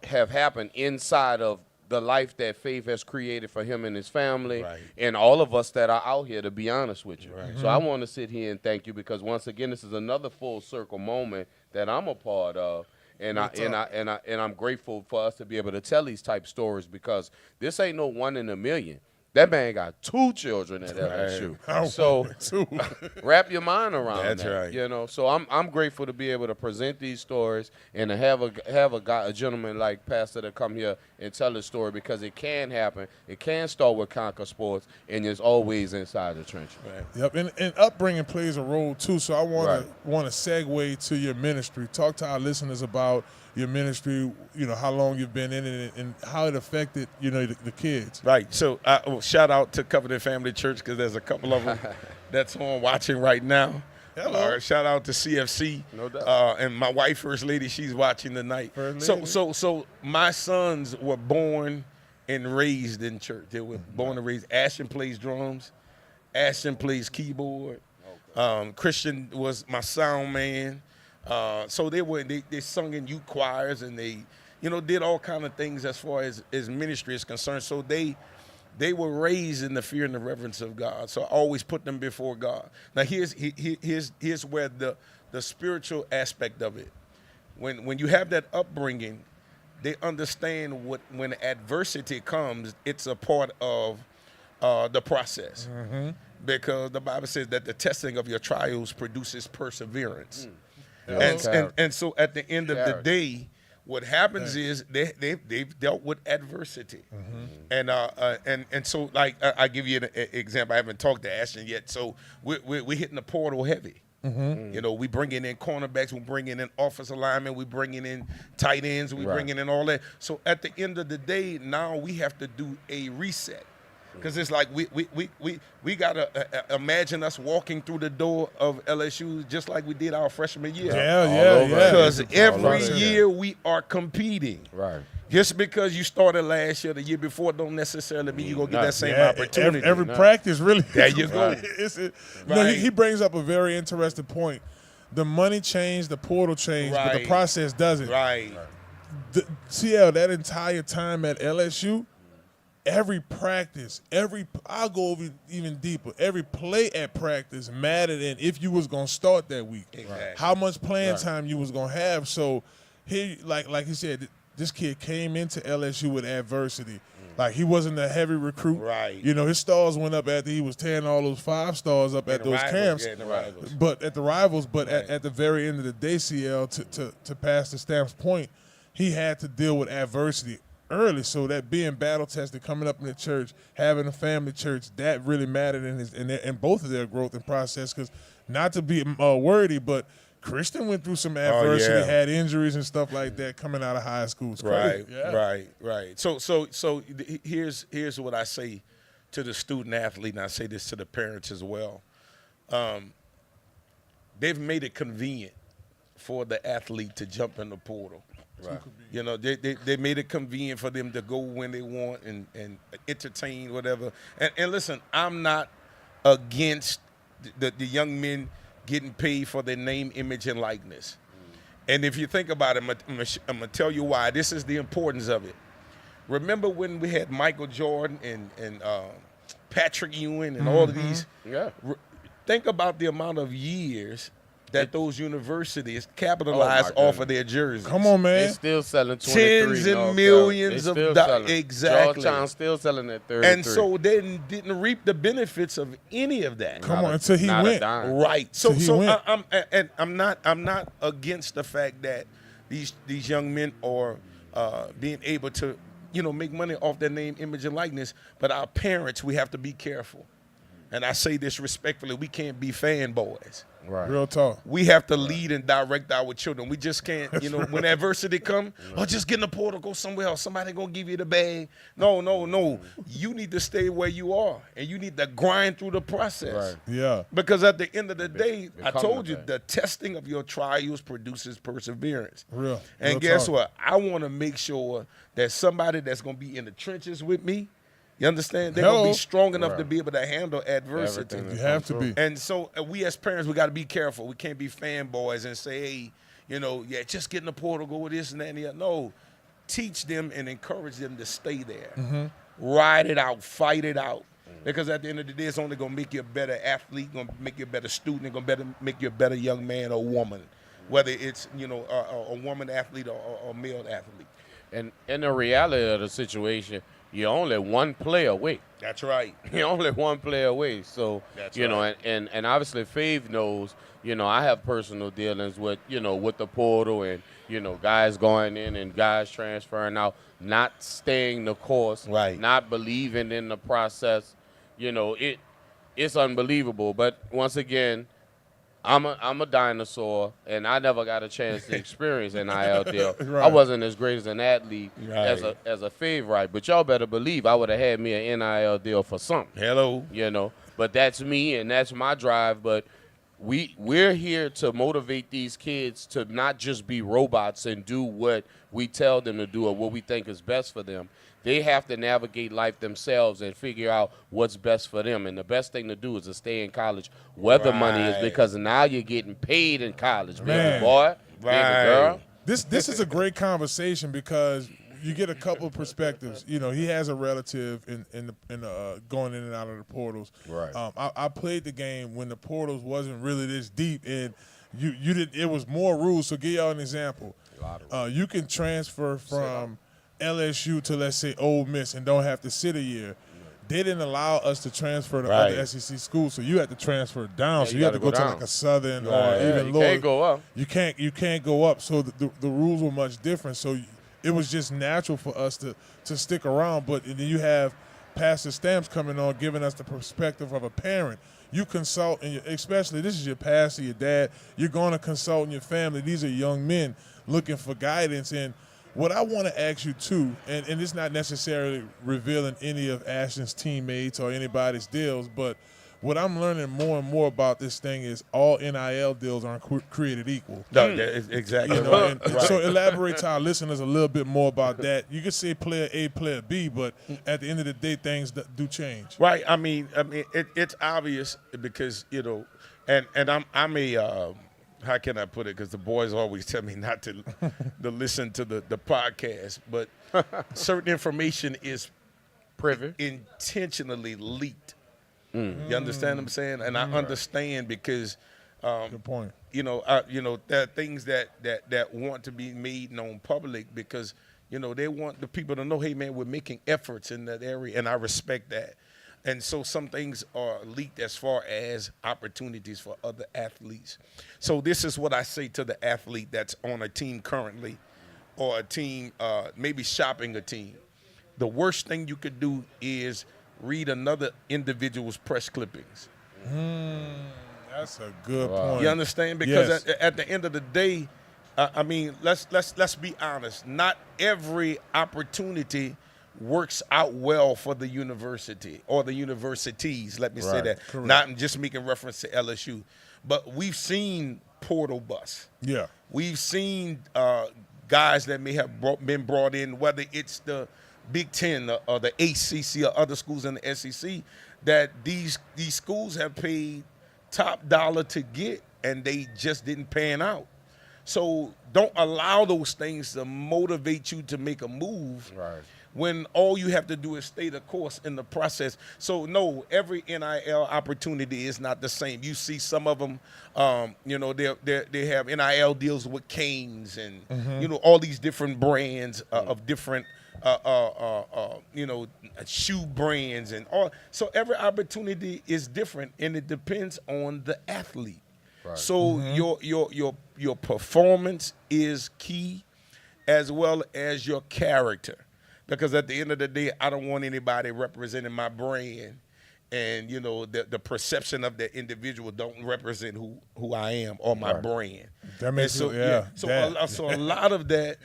have happened inside of the life that Faith has created for him and his family and all of us that are out here, to be honest with you. So I want to sit here and thank you because once again, this is another full circle moment that I'm a part of. And I'm grateful for us to be able to tell these type stories because this ain't no 1 in a million. That man got 2 children at LSU. So wrap your mind around That's that. right. You know, so I'm grateful to be able to present these stories and to have a gentleman like Pastor to come here and tell his story because it can happen. It can start with Conquer Sports, and it's always inside the trenches. Yep, and upbringing plays a role too. So I want to segue to your ministry. Talk to our listeners about your ministry. You know how long you've been in it and how it affected the kids. Right. So shout out to Covenant Family Church because there's a couple of them that's on watching right now. Hello. Shout out to CFC. No doubt. And my wife, First Lady, she's watching tonight. So my sons were born and raised in church. They were born and raised. Ashton plays drums. Ashton plays keyboard. Christian was my sound man. So they sung in youth choirs and they, did all kind of things as far as ministry is concerned. So they were raised in the fear and the reverence of God. So I always put them before God. Now here's where the spiritual aspect of it. When you have that upbringing, they understand when adversity comes, it's a part of the process. Because the Bible says that the testing of your trials produces perseverance. And so at the end of the day, what happens is they've dealt with adversity. And so like I give you an example. I haven't talked to Ashton yet. So we're hitting the portal heavy. We bringing in cornerbacks, we bringing in offensive linemen, we bringing in tight ends, we bringing in all that. So at the end of the day, now we have to do a reset. Because it's like we gotta imagine us walking through the door of LSU just like we did our freshman year. Yeah. Because every year we are competing. Right. Just because you started last year, the year before, don't necessarily mean you're gonna get that same opportunity. Every practice, really. There you go. He brings up a very interesting point. The money changed, the portal changed, but the process doesn't. Right. CL, that entire time at LSU. Every practice, I'll go over even deeper. Every play at practice mattered in if you was gonna start that week, how much playing time you was gonna have. So here, like he said, this kid came into LSU with adversity. Like, he wasn't a heavy recruit. Right. You know, his stars went up after he was tearing all those 5 stars up at those camps. But at the Rivals, but at the very end of the day, CL, to pass the Stamps point, he had to deal with adversity early. So that being battle tested, coming up in the church, having a family church, that really mattered in both of their growth and process. Because not to be wordy, but Christian went through some adversity, had injuries and stuff like that coming out of high school. It's crazy. Right. So here's what I say to the student athlete, and I say this to the parents as well. They've made it convenient for the athlete to jump in the portal. Right. You know, they made it convenient for them to go when they want and entertain, whatever. And listen, I'm not against the young men getting paid for their name, image, and likeness. And if you think about it, I'm going to tell you why. This is the importance of it. Remember when we had Michael Jordan and Patrick Ewing and all of these? Yeah. Think about the amount of years that those universities capitalize off of their jerseys. Come on, man. They're still selling 23. Tens and millions of dollars. Exactly. Georgetown still selling at 33. And so they didn't reap the benefits of any of that. Come on, until he went. Right. So I'm not against the fact that these young men are being able to, make money off their name, image, and likeness. But our parents, we have to be careful. And I say this respectfully, we can't be fanboys. Right. Real talk. We have to lead and direct our children. We just can't, when adversity come, just get in the portal, go somewhere else. Somebody gonna give you the bag. No. You need to stay where you are, and you need to grind through the process. Right. Yeah. Because at the end of the day, I told you, the testing of your trials produces perseverance. Real. And guess what? I want to make sure that somebody that's gonna be in the trenches with me, you understand? They're going to be strong enough to be able to handle adversity. You have to be. And so we as parents, we got to be careful. We can't be fanboys and say, hey, just get in the portal, go with this and that and the other. No, teach them and encourage them to stay there. Mm-hmm. Ride it out, fight it out. Because at the end of the day, it's only going to make you a better athlete, going to make you a better student, and going to make you a better young man or woman, whether it's, a woman athlete or a male athlete. And in the reality of the situation, you're only one player away. That's right. You're only one player away. So, That's right. and obviously Fave knows, I have personal dealings with, with the portal and, guys going in and guys transferring out, not staying the course, right, not believing in the process. It's unbelievable. But once again, I'm a dinosaur, and I never got a chance to experience NIL deal. Right. I wasn't as great as an athlete as a favorite, but y'all better believe I would have had me an NIL deal for something. Hello. But that's me, and that's my drive. But we're here to motivate these kids to not just be robots and do what we tell them to do or what we think is best for them. They have to navigate life themselves and figure out what's best for them. And the best thing to do is to stay in college where the money is, because now you're getting paid in college, baby boy, baby girl. This is a great conversation because you get a couple of perspectives. He has a relative in going in and out of the portals. Right. I played the game when the portals wasn't really this deep, and you did. It was more rules. So give y'all an example. You can transfer from LSU to, let's say, Ole Miss and don't have to sit a year. They didn't allow us to transfer to other SEC schools, so you had to transfer down. So you had to go to like a Southern or even lower. You can't go up. You can't go up. So the rules were much different. So it was just natural for us to stick around. But then you have Pastor Stamps coming on, giving us the perspective of a parent. You consult, and especially this is your pastor, your dad. You're going to consult in your family. These are young men looking for guidance. And what I want to ask you, too, and it's not necessarily revealing any of Ashton's teammates or anybody's deals, but what I'm learning more and more about this thing is all NIL deals aren't created equal. No, exactly. So elaborate to our listeners a little bit more about that. You could say player A, player B, but at the end of the day, things do change. Right. I mean, it's obvious because, and I'm a how can I put it? Because the boys always tell me not to listen to the podcast, but certain information is privy, intentionally leaked. You understand what I'm saying? And I understand because, good point. There are things that want to be made known public because You know, they want the people to know, hey, man, we're making efforts in that area, and I respect that. And so some things are leaked as far as opportunities for other athletes. So this is what I say to the athlete that's on a team currently, or a team maybe shopping a team. The worst thing you could do is read another individual's press clippings. That's a good point. You understand? Because yes. at the end of the day, I mean, let's be honest. Not every opportunity works out well for the university or the universities. Let me say that. Correct. Not just making reference to LSU, but we've seen portal bus. Yeah. We've seen guys that may have been brought in, whether it's the Big Ten or the ACC or other schools in the SEC, that these schools have paid top dollar to get, and they just didn't pan out. So don't allow those things to motivate you to make a move when all you have to do is stay the course in the process. So no, every NIL opportunity is not the same. You see some of them, you know, they have NIL deals with Canes and, you know, all these different brands of different, you know, shoe brands and all. So every opportunity is different, and it depends on the athlete. So your performance is key, as well as your character, because at the end of the day, I don't want anybody representing my brand, and you know the perception of the individual don't represent who I am or my brand. That makes so so a lot of that,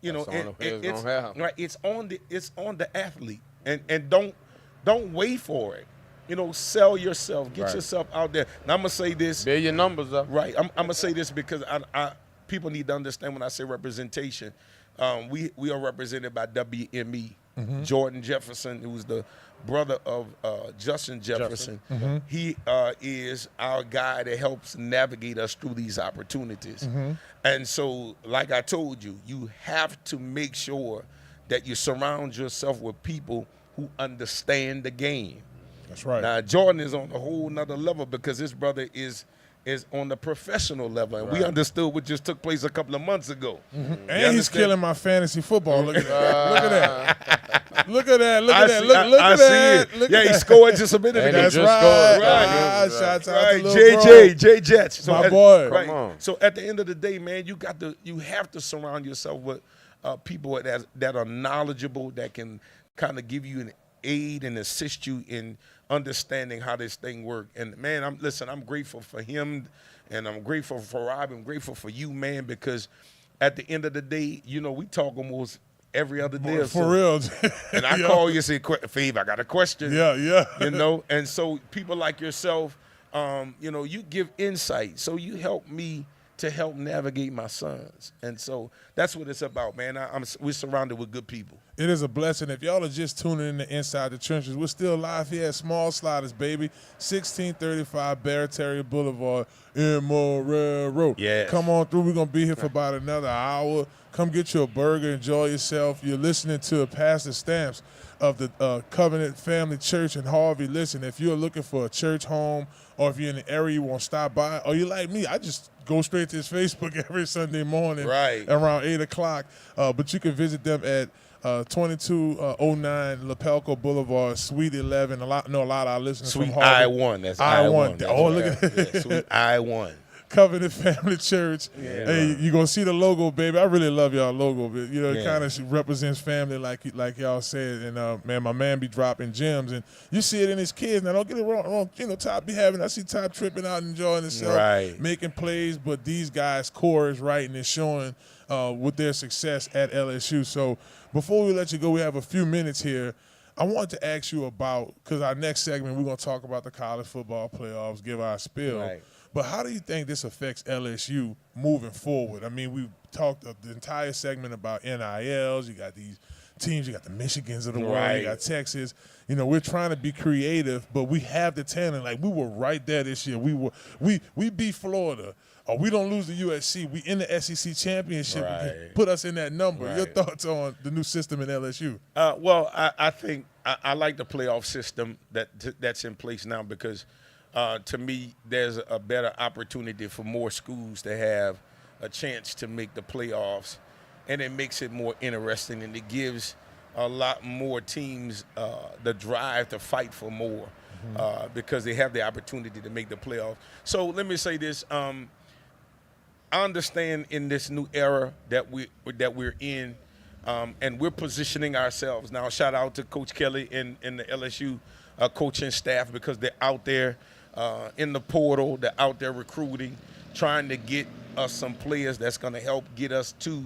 you know, it's on the athlete, and don't wait for it. You know, sell yourself, get yourself out there. Now I'm gonna say this. Build your numbers up. Right. I'm gonna say this because I people need to understand when I say representation. We are represented by WME. Jordan Jefferson, who's the brother of Justin Jefferson. He is our guy that helps navigate us through these opportunities. And so, like I told you, you have to make sure that you surround yourself with people who understand the game. That's right. Now, Jordan is on a whole nother level because his brother is on the professional level. And we understood what just took place a couple of months ago. And he's killing my fantasy football. Look at that. Look at that. Look at that. Look at that. Yeah, he scored just a minute ago. That's right. Shouts out to little J Jets. So my boy. Come on. So at the end of the day, man, you have to surround yourself with people that are knowledgeable, that can kind of give you an aid and assist you in understanding how this thing works. And man, I'm grateful for him, and I'm grateful for Rob. I'm grateful for you, man, because at the end of the day, you know, we talk almost every other day. For real. And I call you and say, Fave, I got a question. Yeah. You know, and so people like yourself, you know, you give insight. So you help me to help navigate my sons. And so that's what it's about, man. We're surrounded with good people. It is a blessing. If y'all are just tuning in to Inside the Trenches, we're still live here at Small Sliders, baby. 1635 Barataria Boulevard in Marrero. Yes. Come on through. We're going to be here for about another hour. Come get you a burger. Enjoy yourself. You're listening to Pastor Stamps of the Covenant Family Church in Harvey. Listen, if you're looking for a church home, or if you're in the area you want to stop by, or you like me, I just go straight to his Facebook every Sunday morning around 8 o'clock. But you can visit them at 2209 Lapalco Boulevard, Suite 11. A lot of our listeners Suite from Harvey. I-1. That's I-1. Oh, look at that. Yeah, Suite I-1. Covenant Family Church. Yeah, hey, you're going to see the logo, baby. I really love y'all logo. But, you know, it kind of represents family like y'all said. And, man, my man be dropping gems. And you see it in his kids. Now, don't get it wrong. You know, Top I see Top tripping out and enjoying himself, making plays. But these guys' core is right, and it's showing with their success at LSU. So before we let you go, we have a few minutes here. I wanted to ask you about, because our next segment, we're going to talk about the college football playoffs, give our spiel. Right. But how do you think this affects LSU moving forward? I mean, we've talked the entire segment about NILs. You got these teams. You got the Michigans of the world. You got Texas. You know, we're trying to be creative, but we have the talent. Like, we were right there this year. We beat Florida. Or we don't lose to USC. We in the SEC championship. Put us in that number. Your thoughts on the new system in LSU? Well, I think I like the playoff system that's in place now because – to me, there's a better opportunity for more schools to have a chance to make the playoffs. and it makes it more interesting, and it gives a lot more teams the drive to fight for more because they have the opportunity to make the playoffs. So let me say this. I understand in this new era that we're in, and we're positioning ourselves. Now, shout out to Coach Kelly and the LSU coaching staff because they're out there in the portal, they're out there recruiting, trying to get us some players that's going to help get us to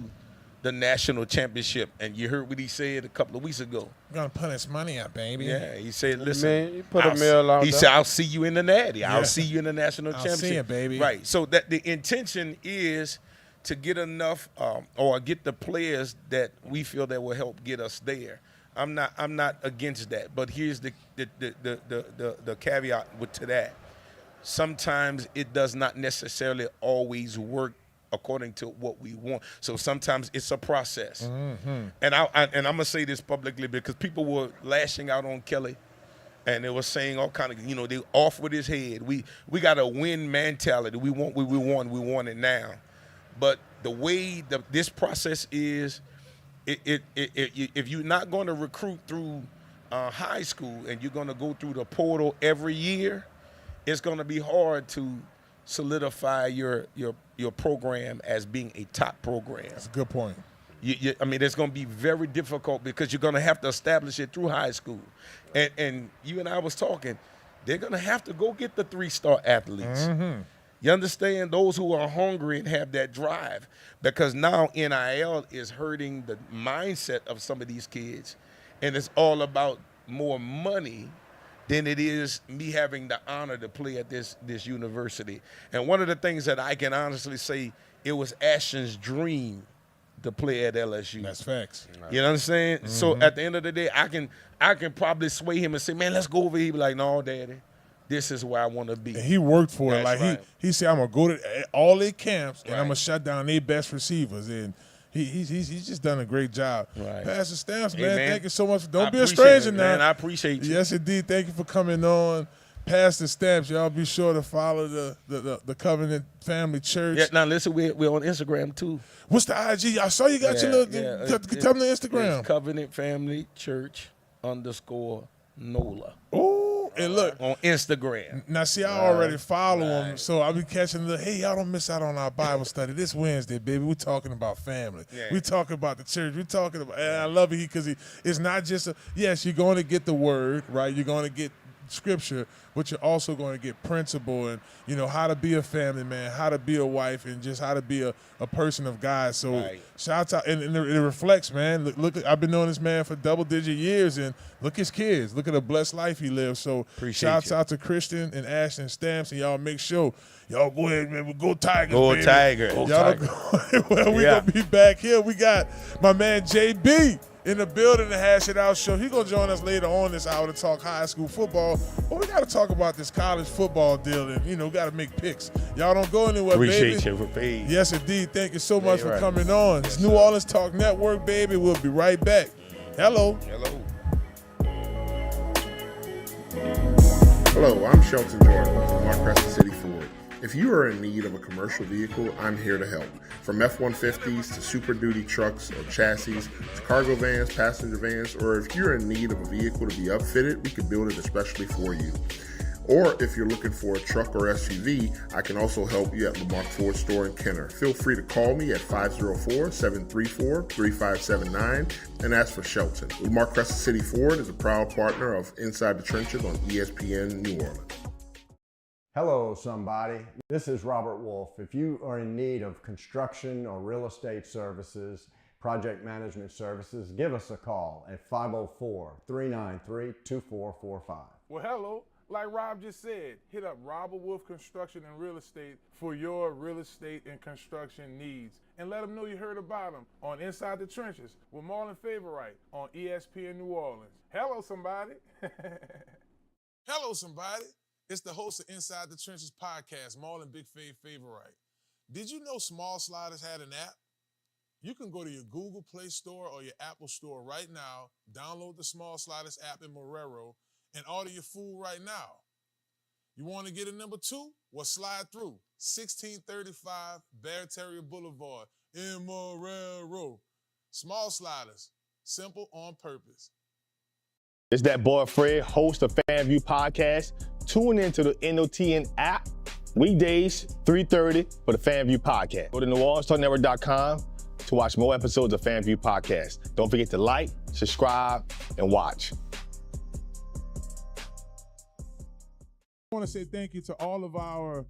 the national championship. And you heard what he said a couple of weeks ago. We're going to put his money up, baby. Yeah, he said, listen. Man, you put a mill out He there. said, I'll see you in the natty. I'll see you in the national I'll championship. see it, baby. Right. So that the intention is to get enough or get the players that we feel that will help get us there. I'm not against that. But here's the caveat to that. Sometimes it does not necessarily always work according to what we want. So sometimes it's a process. And I'm gonna say this publicly because people were lashing out on Kelly, and they were saying all kind of, they off with his head. We got a win mentality. We want it now. But the way this process is, if you're not going to recruit through high school and you're going to go through the portal every year, it's going to be hard to solidify your program as being a top program. That's a good point. I mean, it's going to be very difficult because you're going to have to establish it through high school. And you and I was talking, they're going to have to go get the 3-star athletes. You understand? Those who are hungry and have that drive, because now NIL is hurting the mindset of some of these kids, and it's all about more money than it is me having the honor to play at this university. And one of the things that I can honestly say, it was Ashton's dream to play at LSU. That's facts. You know what I'm saying? So at the end of the day, I can probably sway him and say, man, let's go over here. He'd be like, no, Daddy, this is where I want to be. And he worked for it. That's Like right. he said, I'm gonna go to all their camps and Right. I'm gonna shut down their best receivers. And he's just done a great job. Right. Pastor Stamps, Hey, man, man. thank you so much. I Don't be a appreciate stranger it, now. man. I appreciate you. Yes, indeed. Thank you for coming on. Pastor Stamps, y'all be sure to follow the Covenant Family Church. Yeah, now listen, we're on Instagram too. What's the IG? I saw you got your little. Tell them the Instagram. It's Covenant Family Church _NOLA. Oh, and look on Instagram. Now, see, I already follow them, so I'll be catching the. Hey, y'all don't miss out on our Bible study this Wednesday, baby. We're talking about family. Yeah. We're talking about the church. We're talking about. And I love it because it's not just yes, you're going to get the word, right? You're going to get scripture, but you're also going to get principle and how to be a family man, how to be a wife, and just how to be a person of God. So shout out, and it reflects, man. Look, I've been knowing this man for double-digit years, and look his kids. Look at the blessed life he lives. So shouts out to Christian and Ashton Stamps, and y'all make sure y'all go ahead, man. Go Tigers, Go baby. Tigers. Y'all well, we gonna be back here. We got my man JB in the building to hash it out show. He's going to join us later on this hour to talk high school football. But we got to talk about this college football deal and, we got to make picks. Y'all don't go anywhere, Appreciate baby. you for paying. Yes, indeed. Thank you so much for right. coming on. It's New Orleans Talk Network, baby. We'll be right back. Hello. Hello, I'm Shelton Jordan with Lamarque Crescent City Ford. If you are in need of a commercial vehicle, I'm here to help. From F-150s to Super Duty trucks or chassis to cargo vans, passenger vans, or if you're in need of a vehicle to be upfitted, we can build it especially for you. Or if you're looking for a truck or SUV, I can also help you at Lamarque Ford Store in Kenner. Feel free to call me at 504-734-3579 and ask for Shelton. Lamarque Crescent City Ford is a proud partner of Inside the Trenches on ESPN New Orleans. Hello, somebody. This is Robert Wolfe. If you are in need of construction or real estate services, project management services, give us a call at 504-393-2445. Well, hello. Like Rob just said, hit up Robert Wolfe Construction and Real Estate for your real estate and construction needs. And let them know you heard about them on Inside the Trenches with Marlon Wright on ESPN New Orleans. Hello, somebody. Hello, somebody. It's the host of Inside the Trenches podcast, Marlon Big Favorite. Did you know Small Sliders had an app? You can go to your Google Play Store or your Apple Store right now, download the Small Sliders app in Marrero, and order your food right now. You want to get a number 2? Well, slide through 1635 Barataria Boulevard in Marrero. Small sliders, simple on purpose. It's that boy Fred, host of FanView Podcast. Tune into the NOTN app weekdays, 3:30 for the FanView Podcast. Go to NewOrleansTalkNetwork.com to watch more episodes of FanView Podcast. Don't forget to like, subscribe, and watch. I want to say thank you to all of our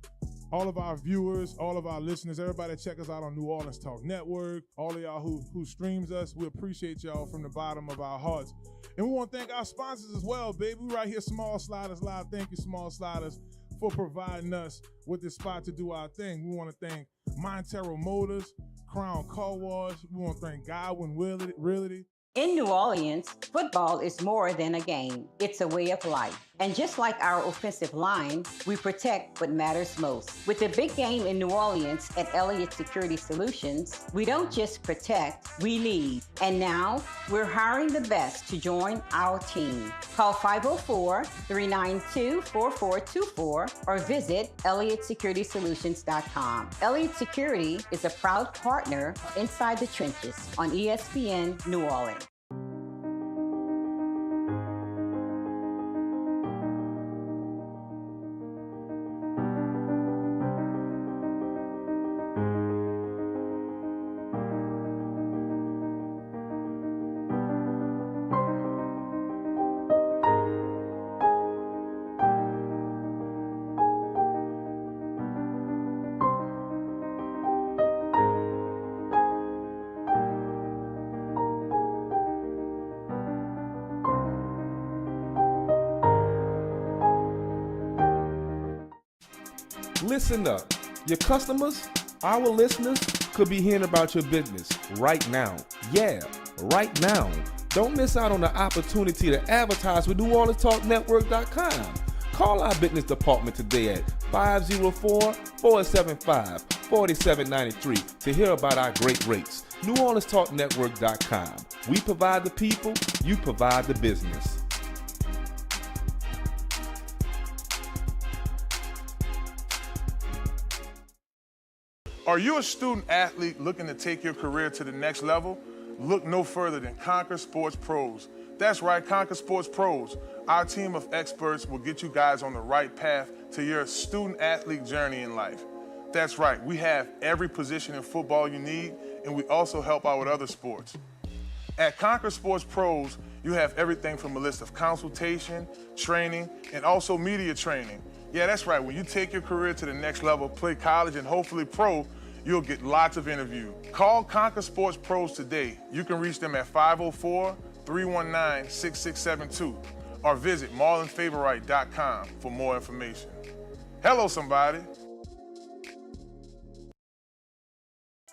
viewers, all of our listeners, everybody that check us out on New Orleans Talk Network, all of y'all who streams us. We appreciate y'all from the bottom of our hearts. And we want to thank our sponsors as well, baby. We right here, Small Sliders Live. Thank you, Small Sliders, for providing us with this spot to do our thing. We want to thank Montero Motors, Crown Car Wash. We want to thank Godwyn Realty. In New Orleans, football is more than a game. It's a way of life. And just like our offensive line, we protect what matters most. With the big game in New Orleans at Elliott Security Solutions, we don't just protect, we lead. And now, we're hiring the best to join our team. Call 504-392-4424 or visit ElliottSecuritySolutions.com. Elliott Security is a proud partner of Inside the Trenches on ESPN New Orleans. Listen up. Your customers, our listeners, could be hearing about your business right now. Yeah, right now. Don't miss out on the opportunity to advertise with NewOrleansTalkNetwork.com. Call our business department today at 504-475-4793 to hear about our great rates. NewOrleansTalkNetwork.com. We provide the people, you provide the business. Are you a student athlete looking to take your career to the next level? Look no further than Conquer Sports Pros. That's right, Conquer Sports Pros. Our team of experts will get you guys on the right path to your student athlete journey in life. That's right, we have every position in football you need, and we also help out with other sports. At Conquer Sports Pros, you have everything from a list of consultation, training, and also media training. Yeah, that's right, when you take your career to the next level, play college and hopefully pro, you'll get lots of interviews. Call Conquer Sports Pros today. You can reach them at 504-319-6672 or visit marlonfavorite.com for more information. Hello, somebody.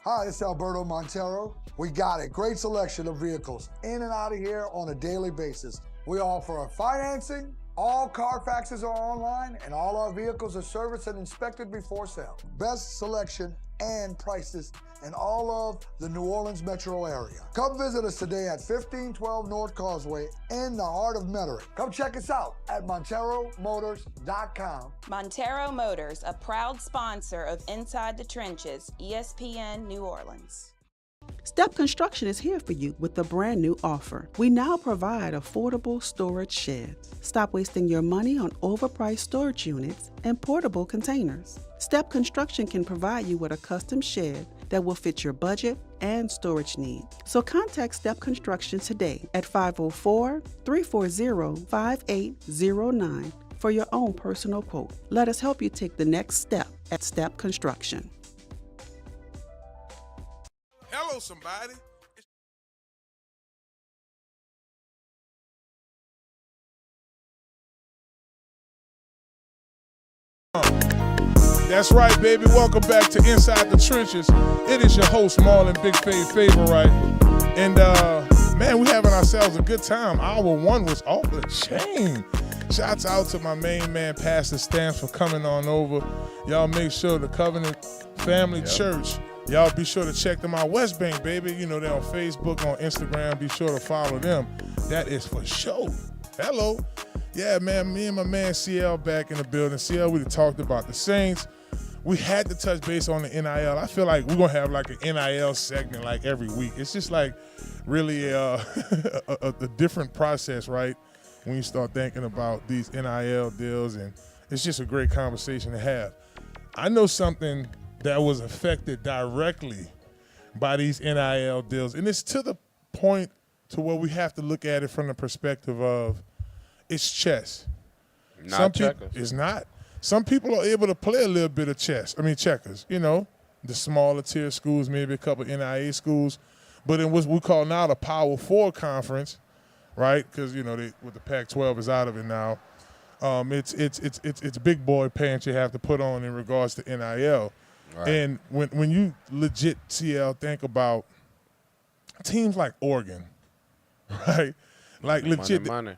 Hi, it's Alberto Montero. We got a great selection of vehicles in and out of here on a daily basis. We offer financing, all Carfaxes are online, and all our vehicles are serviced and inspected before sale. Best selection and prices in all of the New Orleans metro area. Come visit us today at 1512 North Causeway in the heart of Metairie. Come check us out at MonteroMotors.com. Montero Motors, a proud sponsor of Inside the Trenches, ESPN New Orleans. Step Construction is here for you with a brand new offer. We now provide affordable storage sheds. Stop wasting your money on overpriced storage units and portable containers. Step Construction can provide you with a custom shed that will fit your budget and storage needs. So contact Step Construction today at 504-340-5809 for your own personal quote. Let us help you take the next step at Step Construction. Hello, somebody. That's right, baby. Welcome back to Inside the Trenches. It is your host, Marlon, Big Favorite. And, man, we're having ourselves a good time. Hour one was off the chain. Shouts out to my main man, Pastor Stamps, for coming on over. Y'all make sure the Covenant Family Church, y'all be sure to check them out. West Bank, baby. You know, they're on Facebook, on Instagram. Be sure to follow them. That is for sure. Hello. Yeah, man, me and my man CL back in the building. CL, we talked about the Saints. we had to touch base on the NIL. I feel like we're going to have like an NIL segment like every week. It's just like really a different process, right, when you start thinking about these NIL deals, and it's just a great conversation to have. I know something that was affected directly by these NIL deals, and it's to the point to where we have to look at it from the perspective of it's chess. Not checkers. It's not. Some people are able to play a little bit of checkers, you know, the smaller tier schools, maybe a couple NIA schools. But in what we call now the Power 4 conference, right, because, you know, with the Pac-12 is out of it now, it's big boy pants you have to put on in regards to NIL. Right. And when you legit, CL, think about teams like Oregon, right? Like legit money.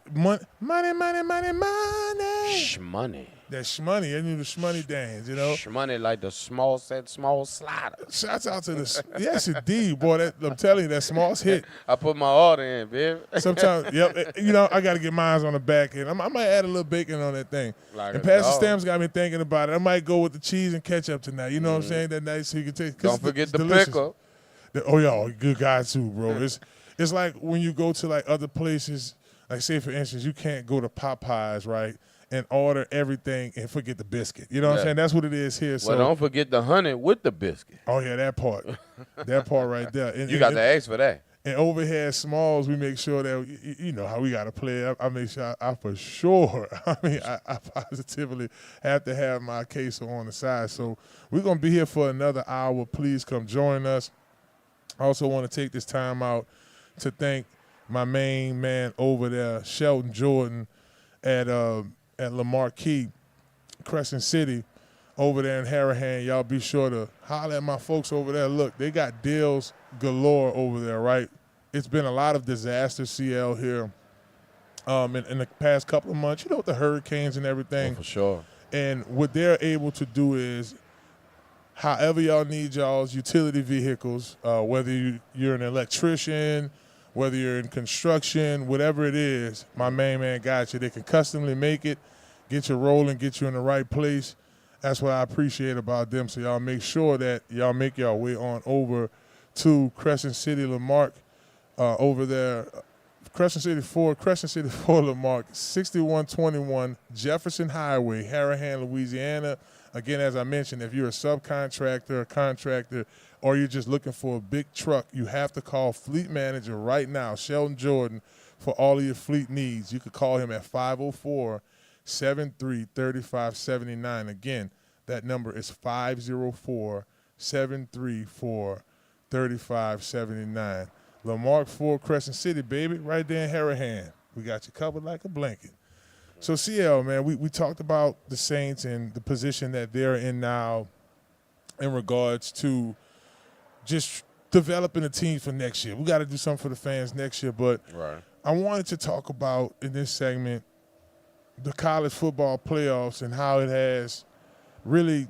Shmoney. That shmoney, and the shmoney dance, you know. Shmoney like the small slider. Shouts out to yes indeed, boy. I'm telling you, that small's hit. I put my order in, baby. Sometimes, yep. You know, I got to get mine on the back end. I might add a little bacon on that thing. Like and Pastor Stamps got me thinking about it. I might go with the cheese and ketchup tonight. You know what I'm saying? That night so you can taste. Don't forget the delicious. pickle. Oh yeah, good guy too, bro. It's like when you go to like other places. Like say for instance, you can't go to Popeyes, right, and order everything and forget the biscuit. You know what I'm saying? That's what it is here. So well, don't forget the honey with the biscuit. Oh yeah, that part. That part right there. And, you got to ask for that. And over here at Smalls, we make sure that, you know how we got to play. I make sure I for sure, I positively have to have my queso on the side. So we're going to be here for another hour. Please come join us. I also want to take this time out to thank my main man over there, Shelton Jordan, at Lamarque, Crescent City, over there in Harahan. Y'all be sure to holler at my folks over there. Look, they got deals galore over there, right? It's been a lot of disaster CL here in the past couple of months, you know, with the hurricanes and everything. Oh, for sure. And what they're able to do is, however y'all need y'all's utility vehicles, whether you're an electrician, whether you're in construction, whatever it is, my main man got you. They can customly make it, get you rolling, get you in the right place. That's what I appreciate about them. So y'all make sure that y'all make y'all way on over to Crescent City Lamarque over there. Crescent City 4 Lamarque, 6121 Jefferson Highway, Harahan, Louisiana. Again, as I mentioned, if you're a subcontractor, a contractor, or you're just looking for a big truck, you have to call Fleet Manager right now, Sheldon Jordan, for all of your fleet needs. You could call him at 504-733579. Again, that number is 504-734-3579. Lamarque 4 Crescent City, baby, right there in Harahan. We got you covered like a blanket. So, CL, man, we talked about the Saints and the position that they're in now in regards to just developing a team for next year. We got to do something for the fans next year. But right. I wanted to talk about, in this segment, the college football playoffs and how it has really,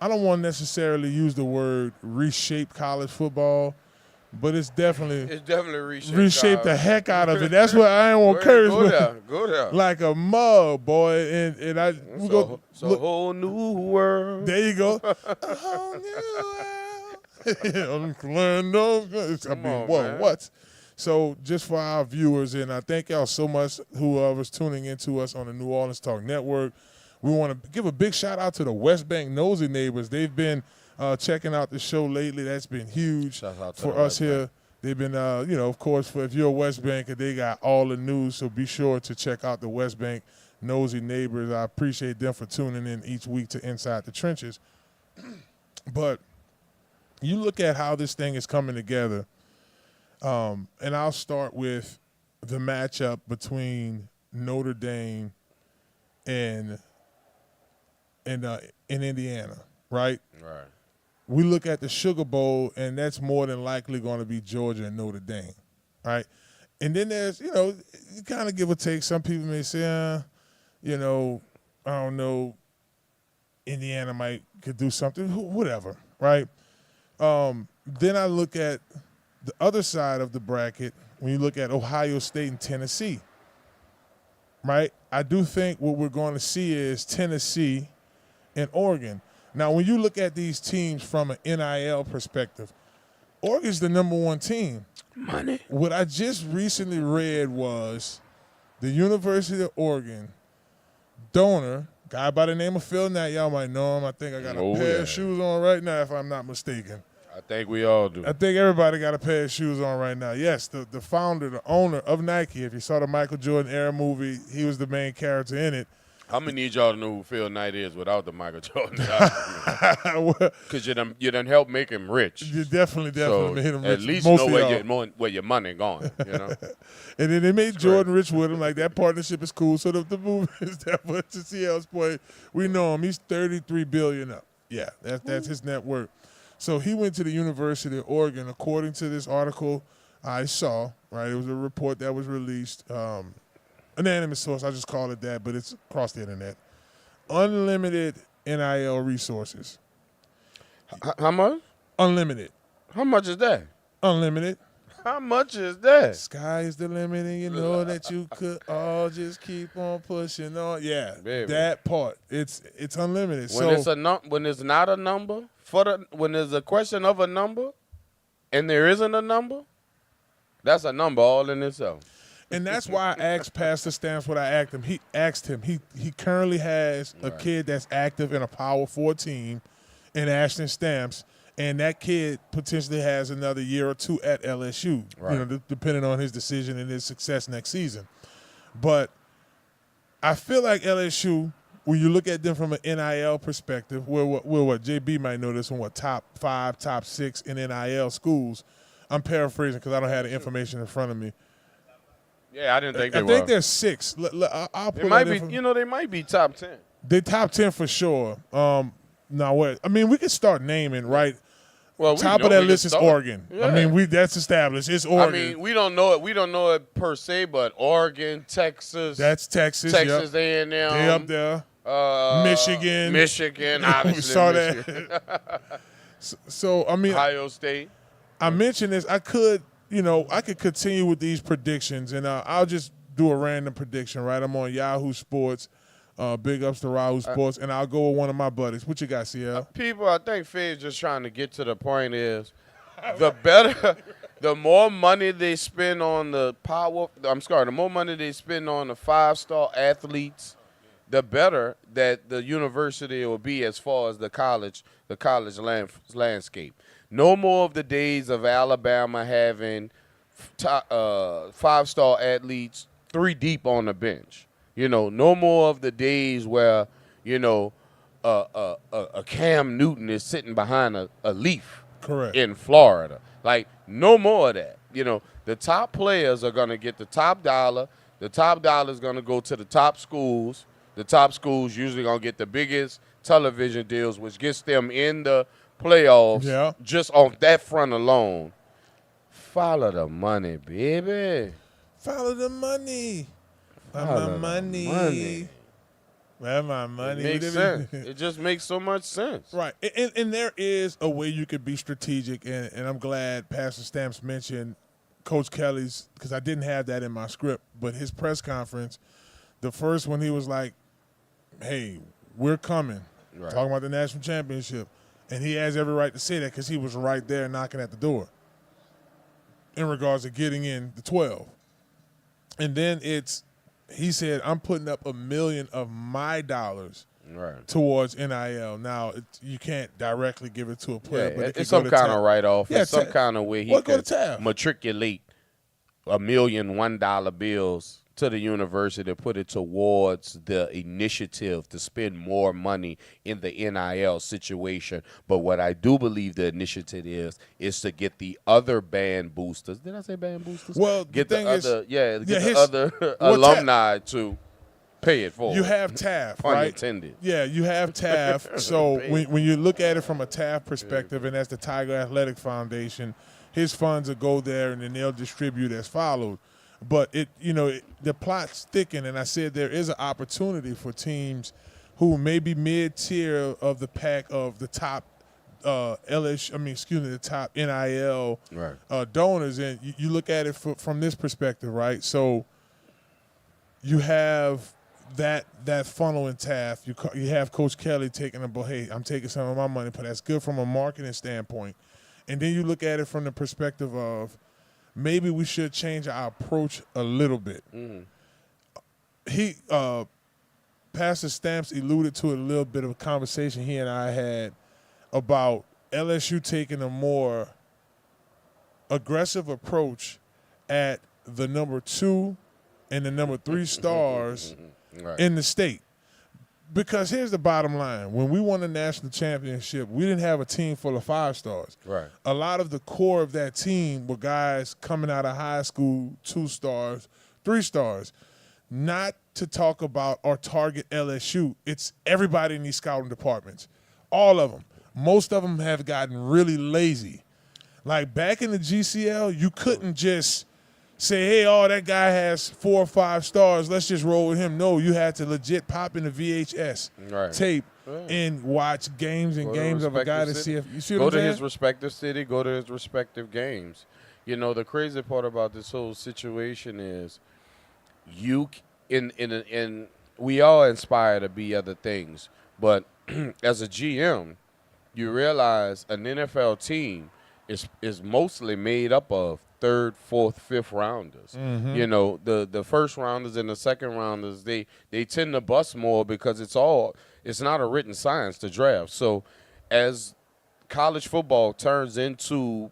I don't want to necessarily use the word reshape college football, but it's definitely reshaped the heck out of it. That's what I ain't want to curse. Go there. Like a mug, boy. And it's a whole new world. There you go. A whole new world. What? So just for our viewers, and I thank y'all so much, whoever's tuning into us on the New Orleans Talk Network. We want to give a big shout out to the West Bank Nosy Neighbors. They've been checking out the show lately. That's been huge for us here. They've been, of course, if you're a West Banker, they got all the news, so be sure to check out the West Bank Nosy Neighbors. I appreciate them for tuning in each week to Inside the Trenches. But you look at how this thing is coming together, and I'll start with the matchup between Notre Dame and in Indiana, right? Right. We look at the Sugar Bowl, and that's more than likely going to be Georgia and Notre Dame, right? And then there's, you kind of give or take. Some people may say, I don't know, Indiana could do something, whatever, right? Then I look at the other side of the bracket when you look at Ohio State and Tennessee, right? I do think what we're going to see is Tennessee and Oregon. Now, when you look at these teams from an NIL perspective, Oregon's the number one team. Money. What I just recently read was the University of Oregon donor, guy by the name of Phil Knight, y'all might know him. I think I got a pair of shoes on right now, if I'm not mistaken. I think we all do. I think everybody got a pair of shoes on right now. Yes, the founder, the owner of Nike, if you saw the Michael Jordan era movie, he was the main character in it. I'm going to need y'all to know who Phil Knight is without the Michael Jordan. Because you done helped make him rich. You definitely made him rich. At least know where your money going, you know? And then they made Jordan rich with him. Like, that partnership is cool. So the movie is that, but to CL's point, we know him. He's $33 billion up. Yeah, that's his net worth. So he went to the University of Oregon, according to this article I saw, right? It was a report that was released. Anonymous source, I just call it that, but it's across the internet. Unlimited NIL resources. How much? Unlimited. How much is that? Unlimited. How much is that? Sky is the limit, and you know that you could all just keep on pushing on. Yeah, baby. That part. It's unlimited. When it's not a number, when there's a question of a number, and there isn't a number, that's a number all in itself. And that's why I asked Pastor Stamps what I asked him. He currently has a kid that's active in a Power 4 team in Ashton Stamps, and that kid potentially has another year or two at LSU, depending on his decision and his success next season. But I feel like LSU, when you look at them from an NIL perspective, we're what JB might know this one, top 5, top 6 in NIL schools. I'm paraphrasing because I don't have the information in front of me. Yeah, I didn't think they were. I think there's 6. I'll put they might be. They might be top 10. They top 10 for sure. Now what? I mean, we can start naming, right? Well, top of that list is Oregon. Yeah. I mean, that's established. It's Oregon. I mean, we don't know it. We don't know it per se, but Oregon, Texas. That's Texas. Texas A&M. They up there. Michigan. Obviously, we saw that. So I mean, Ohio State. I mentioned this. I could continue with these predictions, and I'll just do a random prediction, right? I'm on Yahoo Sports. Big ups to Yahoo Sports, and I'll go with one of my buddies. What you got, CL? People, I think Fade's just trying to get to the point is the more money they spend on the more money they spend on the 5-star athletes, the better that the university will be as far as the college landscape. No more of the days of Alabama having 5-star athletes 3 deep on the bench. No more of the days where, a Cam Newton is sitting behind a leaf. Correct. In Florida. Like, no more of that. The top players are going to get the top dollar. The top dollar is going to go to the top schools. The top schools usually going to get the biggest television deals, which gets them in the playoffs just on that front alone. Follow the money, baby. Follow the money. My money. Where's my money? It makes sense. It just makes so much sense. Right. And there is a way you could be strategic, and I'm glad Pastor Stamps mentioned Coach Kelly's, because I didn't have that in my script, but his press conference, the first one, he was like, hey, we're coming. Right. Talking about the national championship. And he has every right to say that because he was right there knocking at the door in regards to getting in the 12. And then he said, I'm putting up $1 million of my dollars towards NIL. Now, you can't directly give it to a player. Yeah, but it's some kind of write-off. Yeah, it's some kind of way he could matriculate $1 million $1 bills to the university to put it towards the initiative to spend more money in the NIL situation. But what I do believe the initiative is to get the other band boosters. Did I say band boosters? Well, get the other alumni to pay it for. You have TAF, Pun right? intended. Yeah, you have TAF. So when you look at it from a TAF perspective, and that's the Tiger Athletic Foundation, his funds will go there and then they'll distribute as followed. But the plot's thicken, and I said there is an opportunity for teams who may be mid-tier of the pack of the top the top NIL donors, and you look at it from this perspective, right? So you have that funnel in Taft, you have Coach Kelly taking hey, I'm taking some of my money, but that's good from a marketing standpoint. And then you look at it from the perspective of maybe we should change our approach a little bit. Pastor Stamps alluded to a little bit of a conversation he and I had about LSU taking a more aggressive approach at the number 2 and the number 3 stars in the state. Because here's the bottom line. When we won the national championship, we didn't have a team full of 5 stars. Right. A lot of the core of that team were guys coming out of high school, 2 stars, 3 stars. Not to talk about or target LSU. It's everybody in these scouting departments. All of them. Most of them have gotten really lazy. Like back in the GCL, you couldn't just say, hey, that guy has 4 or 5 stars. Let's just roll with him. No, you had to legit pop in the VHS tape and watch games and games of a guy to see if you see what I'm saying? Go to his respective city, go to his respective games. You know, the crazy part about this whole situation is we all aspire to be other things, but as a GM, you realize an NFL team is mostly made up of 3rd, 4th, 5th rounders. You know, the first rounders and the second rounders, they tend to bust more because it's not a written science to draft. So as college football turns into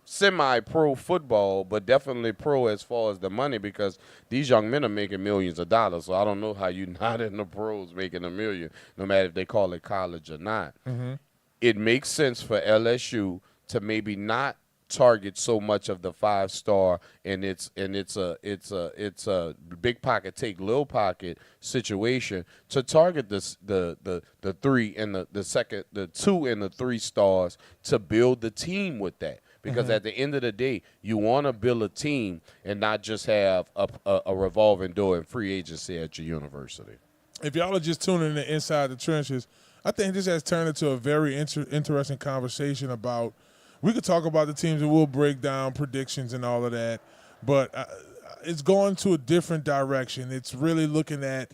semi-pro football, but definitely pro as far as the money, because these young men are making millions of dollars. So I don't know how you're not in the pros making $1 million, no matter if they call it college or not. It makes sense for LSU to maybe not target so much of the 5-star, and it's a big pocket take little pocket situation to target the 3 and the 2 and the 3 stars to build the team with that. Because at the end of the day, you want to build a team and not just have a revolving door and free agency at your university. If y'all are just tuning in Inside the Trenches, I think this has turned into a very interesting conversation about – we could talk about the teams and we'll break down predictions and all of that, but it's going to a different direction. It's really looking at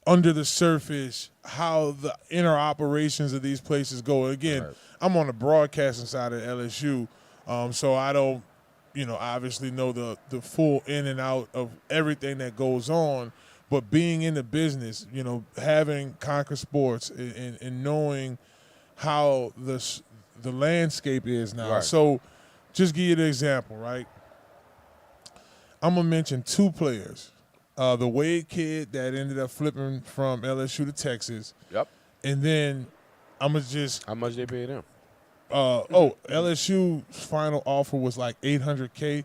under the surface how the inner operations of these places go. Again, I'm on the broadcasting side of LSU, so I don't, obviously know the full in and out of everything that goes on. But being in the business, having Conquer Sports and knowing how the landscape is now. Right. So just give you the example, right? I'm going to mention 2 players. The Wade kid that ended up flipping from LSU to Texas. Yep. And then I'm going to just – how much they paid him? LSU's final offer was like $800K,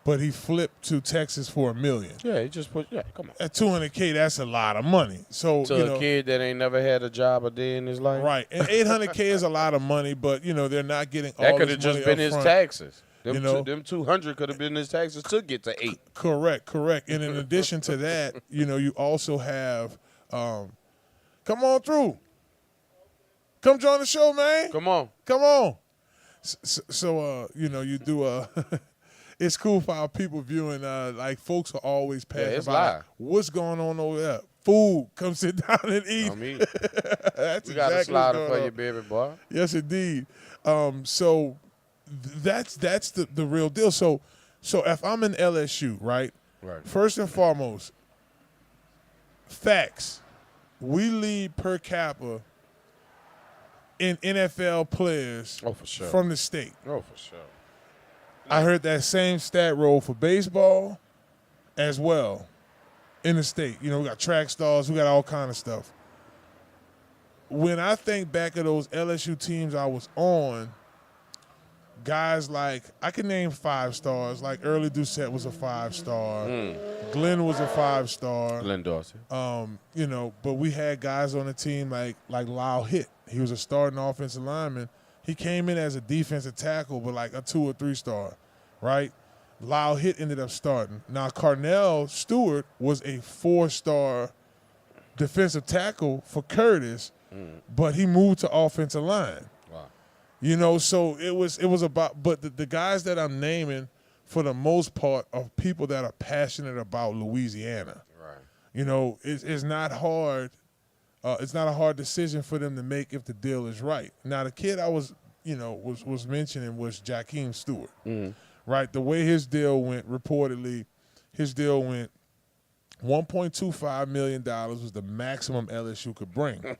but he flipped to Texas for $1 million. Yeah, he just put – come on. At $200K, that's a lot of money. So to a kid that ain't never had a job a day in his life? Right. And $800K is a lot of money, but, they're not getting all this money. That could have just been his front. Taxes. Them 200 could have been his taxes to get to 8. Correct. And in addition to that, you also have come on through. Come join the show, man. Come on. So you do it's cool for our people viewing. Like folks are always passionate about live. What's going on over there. Food, come sit down and eat. That's we got exactly a slider for on. you, baby boy. Yes, indeed. So that's the real deal. So if I'm in LSU, right? First and foremost, facts. We lead per capita in NFL players from the state. Oh, for sure. I heard that same stat roll for baseball as well in the state. We got track stars. We got all kind of stuff. When I think back of those LSU teams I was on, guys like, I can name 5 stars. Like Early Doucette was a 5-star. Glenn was a 5-star. Glenn Dorsey. But we had guys on the team like Lyle Hitt. He was a starting offensive lineman. He came in as a defensive tackle, but like a 2 or 3-star, right? Lyle Hitt ended up starting. Now, Carnell Stewart was a 4-star defensive tackle for Curtis, but he moved to offensive line. Wow. So it was about, but the guys that I'm naming for the most part, are people that are passionate about Louisiana. Right. You know, it's not hard. It's not a hard decision for them to make if the deal is right. Now, the kid I was mentioning was Jakeem Stewart. Right? The way his deal went, reportedly, his deal went $1.25 million was the maximum LSU could bring.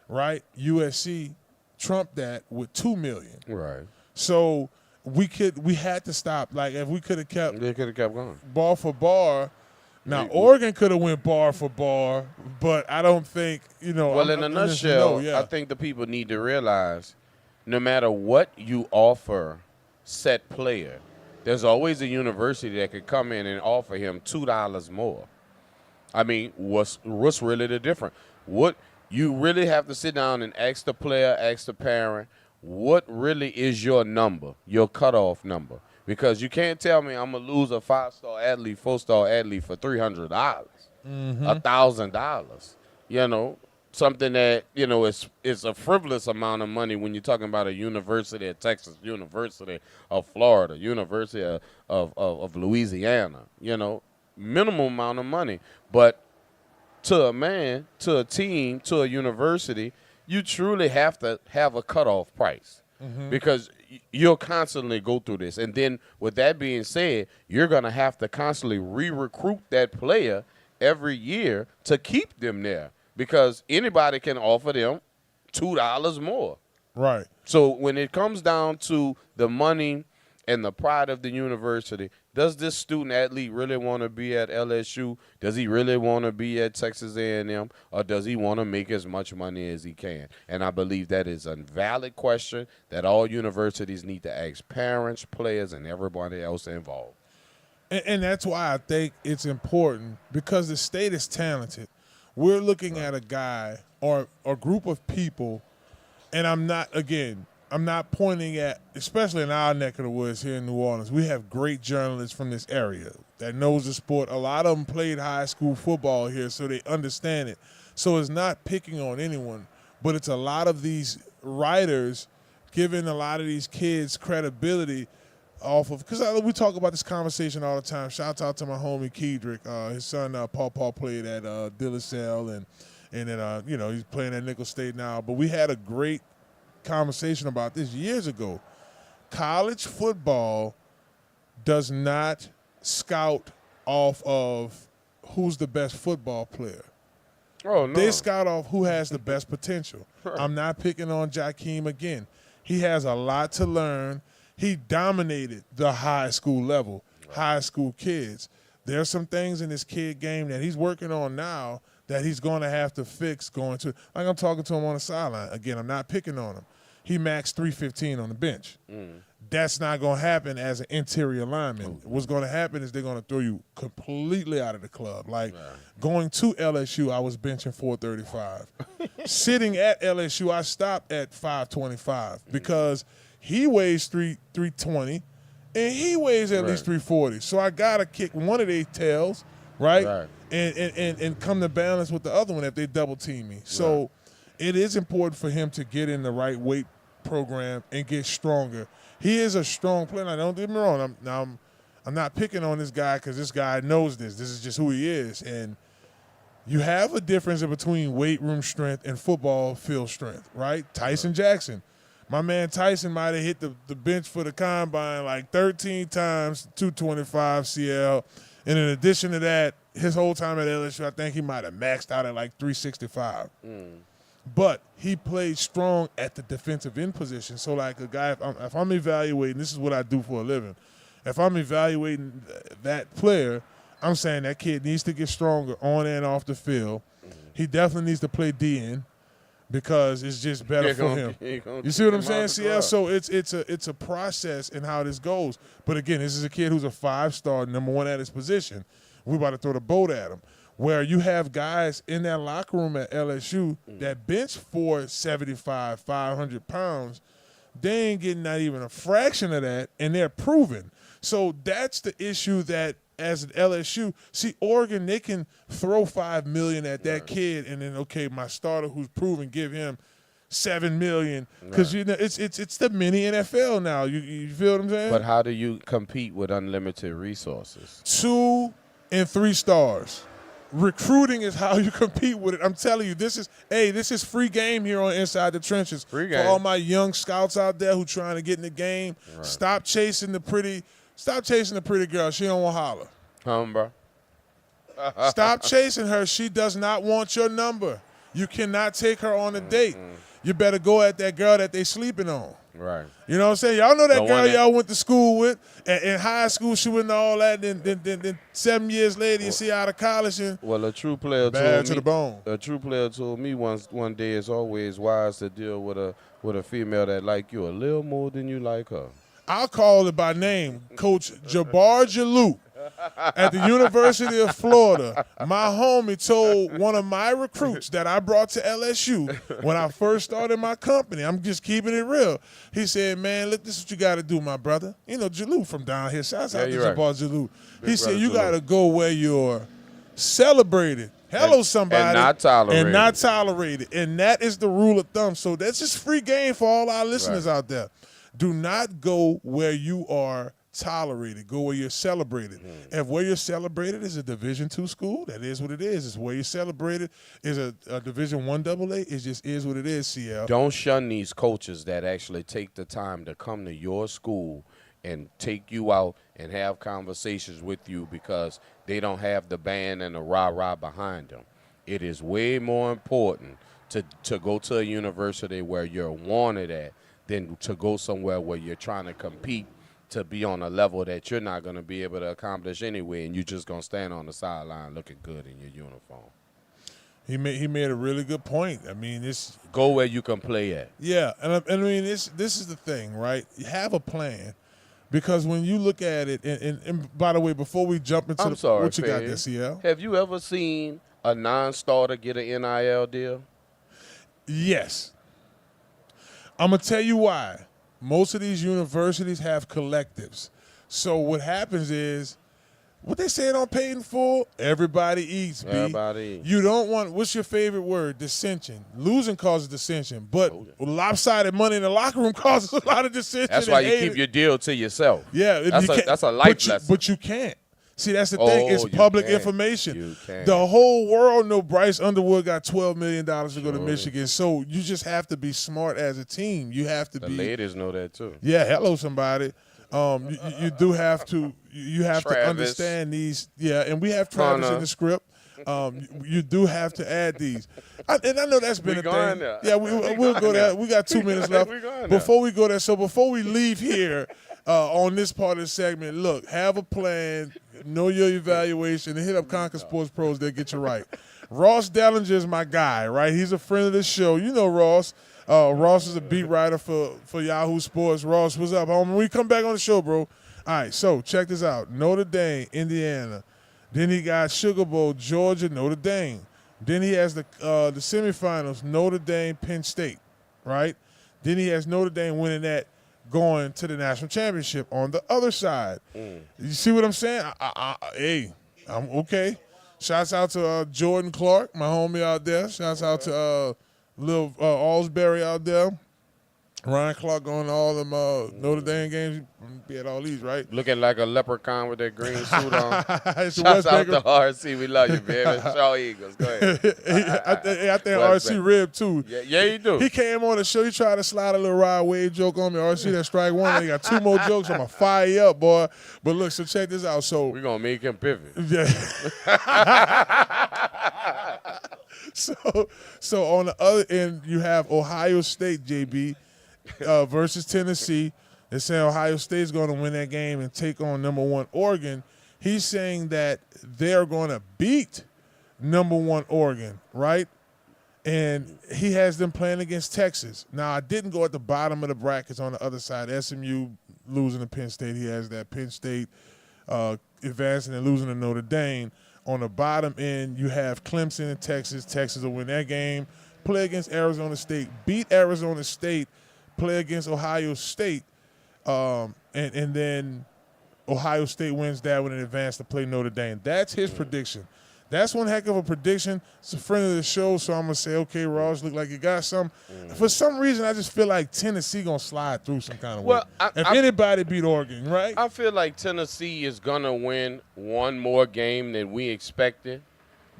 Right? USC trumped that with $2 million. Right. So we had to stop. Like, if we could have kept, they could have kept going bar for bar. Now, Oregon could have went bar for bar, but I don't think, Well, in a nutshell, I think the people need to realize no matter what you offer set player, there's always a university that could come in and offer him $2 more. I mean, what's really the difference? What you really have to sit down and ask the player, ask the parent, what really is your number, your cutoff number? Because you can't tell me I'm going to lose a 5-star athlete, 4-star athlete for $300, $1,000. Something that, is a frivolous amount of money when you're talking about a university at Texas, University of Florida, University of Louisiana, minimum amount of money. But to a man, to a team, to a university, you truly have to have a cutoff price because you'll constantly go through this. And then with that being said, you're going to have to constantly re-recruit that player every year to keep them there because anybody can offer them $2 more. Right. So when it comes down to the money and the pride of the university, does this student athlete really want to be at LSU? Does he really want to be at Texas A&M? Or does he want to make as much money as he can? And I believe that is a valid question that all universities need to ask parents, players, and everybody else involved. And that's why I think it's important because the state is talented. We're looking at a guy or a group of people, and I'm not pointing at, especially in our neck of the woods here in New Orleans, we have great journalists from this area that knows the sport. A lot of them played high school football here, so they understand it. So it's not picking on anyone, but it's a lot of these writers giving a lot of these kids credibility off of, because we talk about this conversation all the time. Shout out to my homie Kedrick. His son Paul played at De La Salle, and then he's playing at Nicholls State now. But we had a great conversation about this years ago. College football does not scout off of who's the best football player. Oh, no. They scout off who has the best potential. I'm not picking on Jakeem again. He has a lot to learn. He dominated the high school level, high school kids. There's some things in this kid game that he's working on now that he's going to have to fix going to. Like I'm talking to him on the sideline. Again, I'm not picking on him. He maxed 315 on the bench. That's not going to happen as an interior lineman. What's going to happen is they're going to throw you completely out of the club. Like going to LSU, I was benching 435. Sitting at LSU, I stopped at 525 because he weighs 320 and he weighs at least 340. So I got to kick one of their tails, right? And come to balance with the other one if they double team me. So it is important for him to get in the right weight program and get stronger. He is a strong player. Now, don't get me wrong. I'm not picking on this guy because this guy knows this. This is just who he is. And you have a difference between weight room strength and football field strength, right? Tyson Jackson. My man Tyson might have hit the bench for the combine like 13 times, 225 CL. And in addition to that, his whole time at LSU, I think he might have maxed out at like 365. But he played strong at the defensive end position. So like a guy, if I'm evaluating, this is what I do for a living. If I'm evaluating that player, I'm saying that kid needs to get stronger on and off the field. He definitely needs to play DN because it's just better for him. You see what I'm saying, CL? So it's a process in how this goes. But again, this is a kid who's a 5-star, number one at his position. We're about to throw the boat at him. Where you have guys in that locker room at LSU that bench 475, 500 pounds, they ain't getting not even a fraction of that, and they're proven. So that's the issue that as an LSU, see, Oregon, they can throw $5 million at that kid and then, okay, my starter who's proven, give him $7 million because you know it's the mini NFL now. You feel what I'm saying? But how do you compete with unlimited resources? 2 and 3 stars. Recruiting is how you compete with it. I'm telling you, this is free game here on Inside the Trenches. Free game. For all my young scouts out there who trying to get in the game. Right. Stop chasing the pretty girl. She don't want to holler. Bro. Stop chasing her. She does not want your number. You cannot take her on a date. You better go at that girl that they sleeping on. Right. You know what I'm saying? Y'all know that girl y'all went to school with. In high school, she went and all that. Then 7 years later, you see her out of college. And well, a true player bad to the bone. A true player told me one day it's always wise to deal with a female that like you a little more than you like her. I'll call it by name, Coach Jabbar Jalou. At the University of Florida, my homie told one of my recruits that I brought to LSU when I first started my company, I'm just keeping it real. He said, man, look, this is what you got to do, my brother. You know, Jalou from down here. Shouts out to Jabbar Jalou. He said, you got to go where you're celebrated. Hello, somebody. And not tolerated. And not tolerated. And that is the rule of thumb. So that's just free game for all our listeners out there. Do not go where you are tolerated. Go where you're celebrated. If where you're celebrated is a Division II school, that is what it is. It's where you're celebrated is a Division I AA. It just is what it is, CL. Don't shun these coaches that actually take the time to come to your school and take you out and have conversations with you because they don't have the band and the rah-rah behind them. It is way more important to go to a university where you're wanted at than to go somewhere where you're trying to compete to be on a level that you're not going to be able to accomplish anyway, and you're just going to stand on the sideline looking good in your uniform. He made a really good point. I mean, this go where you can play at. Yeah, and I mean, this is the thing, right? You have a plan, because when you look at it, and by the way, before we jump into what you got there, CL? Have you ever seen a non-starter get an NIL deal? Yes. I'm going to tell you why. Most of these universities have collectives. So what happens is, what they saying on Paid in Full, everybody eats, B. Everybody eats. You don't want, what's your favorite word? Dissension. Losing causes dissension, but lopsided money in the locker room causes a lot of dissension. That's why you keep your deal to yourself. Yeah. That's a life lesson. But you can't. See, that's the thing. It's public information. The whole world know Bryce Underwood got $12 million to go to Michigan. So you just have to be smart as a team. You have to be. The ladies know that too. Yeah, hello, somebody. You do have to. You have to understand these. Yeah, and we have Travis in the script. You do have to add these. And I know that's been a thing. There. Yeah, we'll go there. We got 2 minutes left. Before we go there, so before we leave here on this part of the segment, look, have a plan. Know your evaluation and hit up Conquer Sports Pros. They'll get you right. Ross Dellinger is my guy, right? He's a friend of the show. You know Ross. Ross is a beat writer for Yahoo Sports. Ross, what's up, homie? We come back on the show, bro. All right, so check this out. Notre Dame, Indiana. Then he got Sugar Bowl, Georgia, Notre Dame. Then he has the semifinals, Notre Dame, Penn State, right? Then he has Notre Dame winning that, going to the national championship on the other side. You see what I'm saying? Hey, I'm okay. Shouts out to Jordan Clark, my homie out there. Shouts out to Lil Alsbury out there. Ryan Clark going to all them Notre Dame games. Be at all these, right? Looking like a leprechaun with that green suit on. Shouts out to RC. We love you, baby. Shaw Eagles. Go ahead. I think RC ribbed, too. Yeah, you do. He came on the show. He tried to slide a little Rod Wave joke on me. RC, that strike one. He got 2 more jokes. I'm going to fire you up, boy. But look, so check this out. So we're going to make him pivot. Yeah. So on the other end, you have Ohio State, JB, versus Tennessee. They're saying Ohio State's going to win that game and take on number 1 Oregon. He's saying that they're going to beat number 1 Oregon, right? And he has them playing against Texas. Now, I didn't go at the bottom of the brackets on the other side. SMU losing to Penn State. He has that Penn State advancing and losing to Notre Dame. On the bottom end, you have Clemson and Texas. Texas will win that game. Play against Arizona State. Beat Arizona State. Play against Ohio State. And then Ohio State wins that one and advance to play Notre Dame. That's his prediction. That's one heck of a prediction. It's a friend of the show, so I'm going to say, okay, Ross, look like you got some. For some reason, I just feel like Tennessee going to slide through some kind of way. If anybody beat Oregon, right? I feel like Tennessee is going to win one more game than we expected.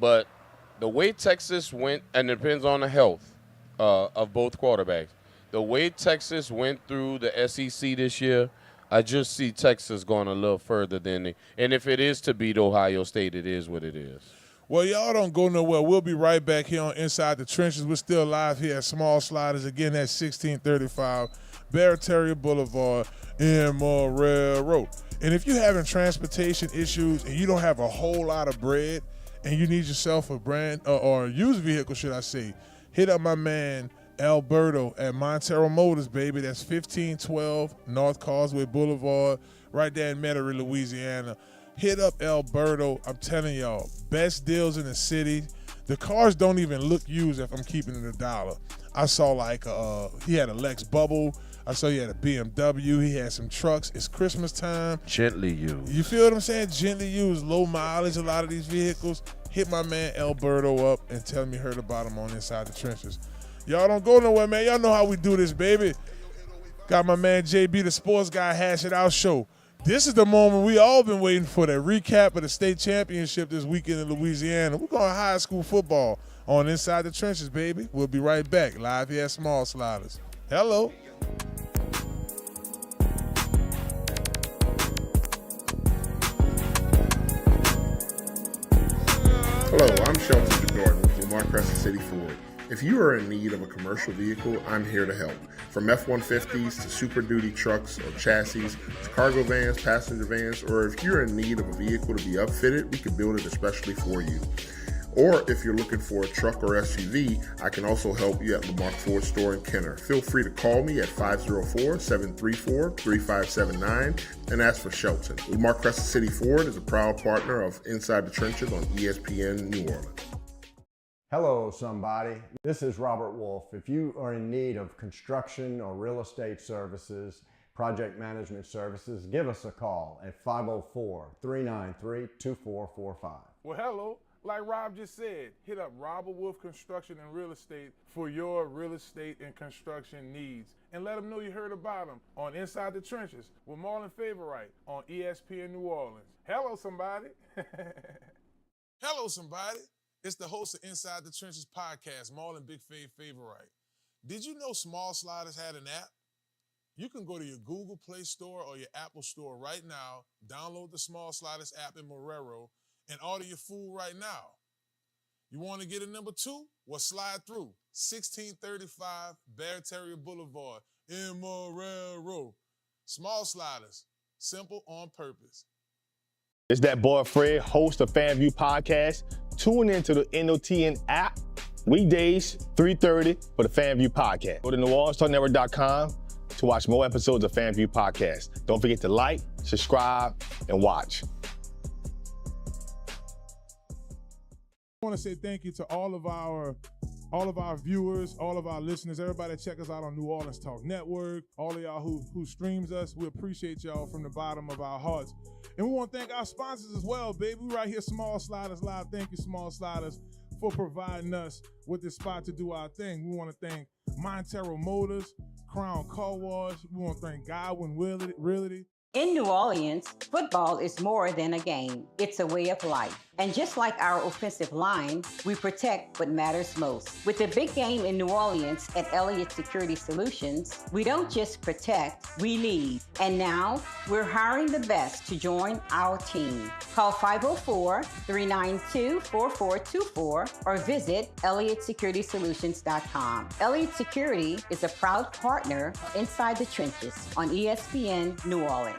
But the way Texas went, and it depends on the health of both quarterbacks, the way Texas went through the SEC this year, I just see Texas going a little further than they. And if it is to beat Ohio State, it is what it is. Well, y'all don't go nowhere. We'll be right back here on Inside the Trenches. We're still live here at Small Sliders, again at 1635 Barataria Boulevard in Marrero. And if you're having transportation issues and you don't have a whole lot of bread and you need yourself a brand or a used vehicle, should I say, hit up my man Alberto at Montero Motors, baby. That's 1512 North Causeway Boulevard, right there in Metairie, Louisiana. Hit up Alberto. I'm telling y'all, best deals in the city. The cars don't even look used if I'm keeping it $1. I saw he had a Lex Bubble. I saw he had a BMW. He had some trucks. It's Christmas time. Gently used. You feel what I'm saying? Gently used, low mileage, a lot of these vehicles. Hit my man Alberto up and tell him you heard about him on Inside the Trenches. Y'all don't go nowhere, man. Y'all know how we do this, baby. Got my man JB, the sports guy, Hash It Out show. This is the moment we all been waiting for, that recap of the state championship this weekend in Louisiana. We're going high school football on Inside the Trenches, baby. We'll be right back, live here at Small Sliders. Hello. Hello, I'm Shelton Jordan with Lamarque Crescent City Ford. If you are in need of a commercial vehicle, I'm here to help. From F-150s to Super Duty trucks or chassis to cargo vans, passenger vans, or if you're in need of a vehicle to be upfitted, we can build it especially for you. Or if you're looking for a truck or SUV, I can also help you at Lamarque Ford Store in Kenner. Feel free to call me at 504-734-3579 and ask for Shelton. Lamarque Crescent City Ford is a proud partner of Inside the Trenches on ESPN New Orleans. Hello, somebody. This is Robert Wolfe. If you are in need of construction or real estate services, project management services, give us a call at 504-393-2445. Well, hello. Like Rob just said, hit up Robert Wolfe Construction and Real Estate for your real estate and construction needs. And let them know you heard about them on Inside the Trenches with Marlon Wright on ESPN New Orleans. Hello, somebody. Hello, somebody. It's the host of Inside the Trenches podcast, Marlon Wright. Did you know Small Sliders had an app? You can go to your Google Play Store or your Apple Store right now, download the Small Sliders app in Marrero, and order your food right now. You want to get a number 2? Well, slide through. 1635 Barataria Boulevard in Marrero. Small Sliders, simple on purpose. It's that boy Fred, host of FanView Podcast. Tune into the NOTN app weekdays, 3:30 for the FanView Podcast. Go to NewOrleansTalkNetwork.com to watch more episodes of FanView Podcast. Don't forget to like, subscribe, and watch. I want to say thank you to all of our viewers, all of our listeners, everybody that check us out on New Orleans Talk Network, all of y'all who streams us. We appreciate y'all from the bottom of our hearts. And we want to thank our sponsors as well, baby. We right here, Small Sliders Live. Thank you, Small Sliders, for providing us with this spot to do our thing. We want to thank Montero Motors, Crown Car Wash. We want to thank Godwyn Realty. In New Orleans, football is more than a game. It's a way of life. And just like our offensive line, we protect what matters most. With the big game in New Orleans at Elliott Security Solutions, we don't just protect, we lead. And now, we're hiring the best to join our team. Call 504-392-4424 or visit ElliottSecuritySolutions.com. Elliott Security is a proud partner of Inside the Trenches on ESPN New Orleans.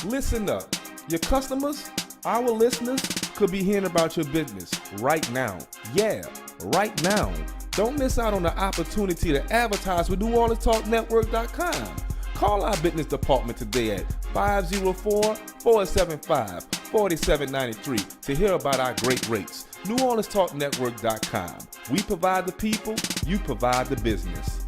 Listen up. Your customers, our listeners, could be hearing about your business right now. Yeah, right now. Don't miss out on the opportunity to advertise with NewOrleansTalkNetwork.com. Call our business department today at 504-475-4793 to hear about our great rates. NewOrleansTalkNetwork.com. We provide the people, you provide the business.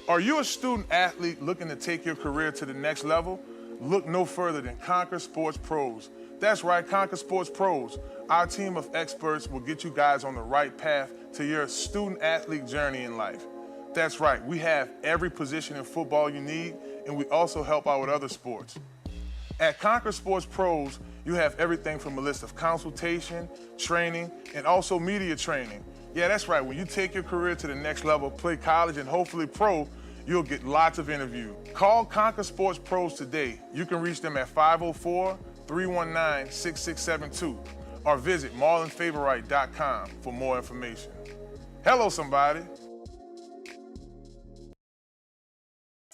Are you a student athlete looking to take your career to the next level? Look no further than Conquer Sports Pros. That's right, Conquer Sports Pros. Our team of experts will get you guys on the right path to your student athlete journey in life. That's right, we have every position in football you need, and we also help out with other sports. At Conquer Sports Pros, you have everything from a list of consultation, training, and also media training. Yeah, that's right, when you take your career to the next level, play college and hopefully pro, you'll get lots of interviews. Call Conquer Sports Pros today. You can reach them at 504-319-6672 or visit marlonfavorite.com for more information. Hello, somebody.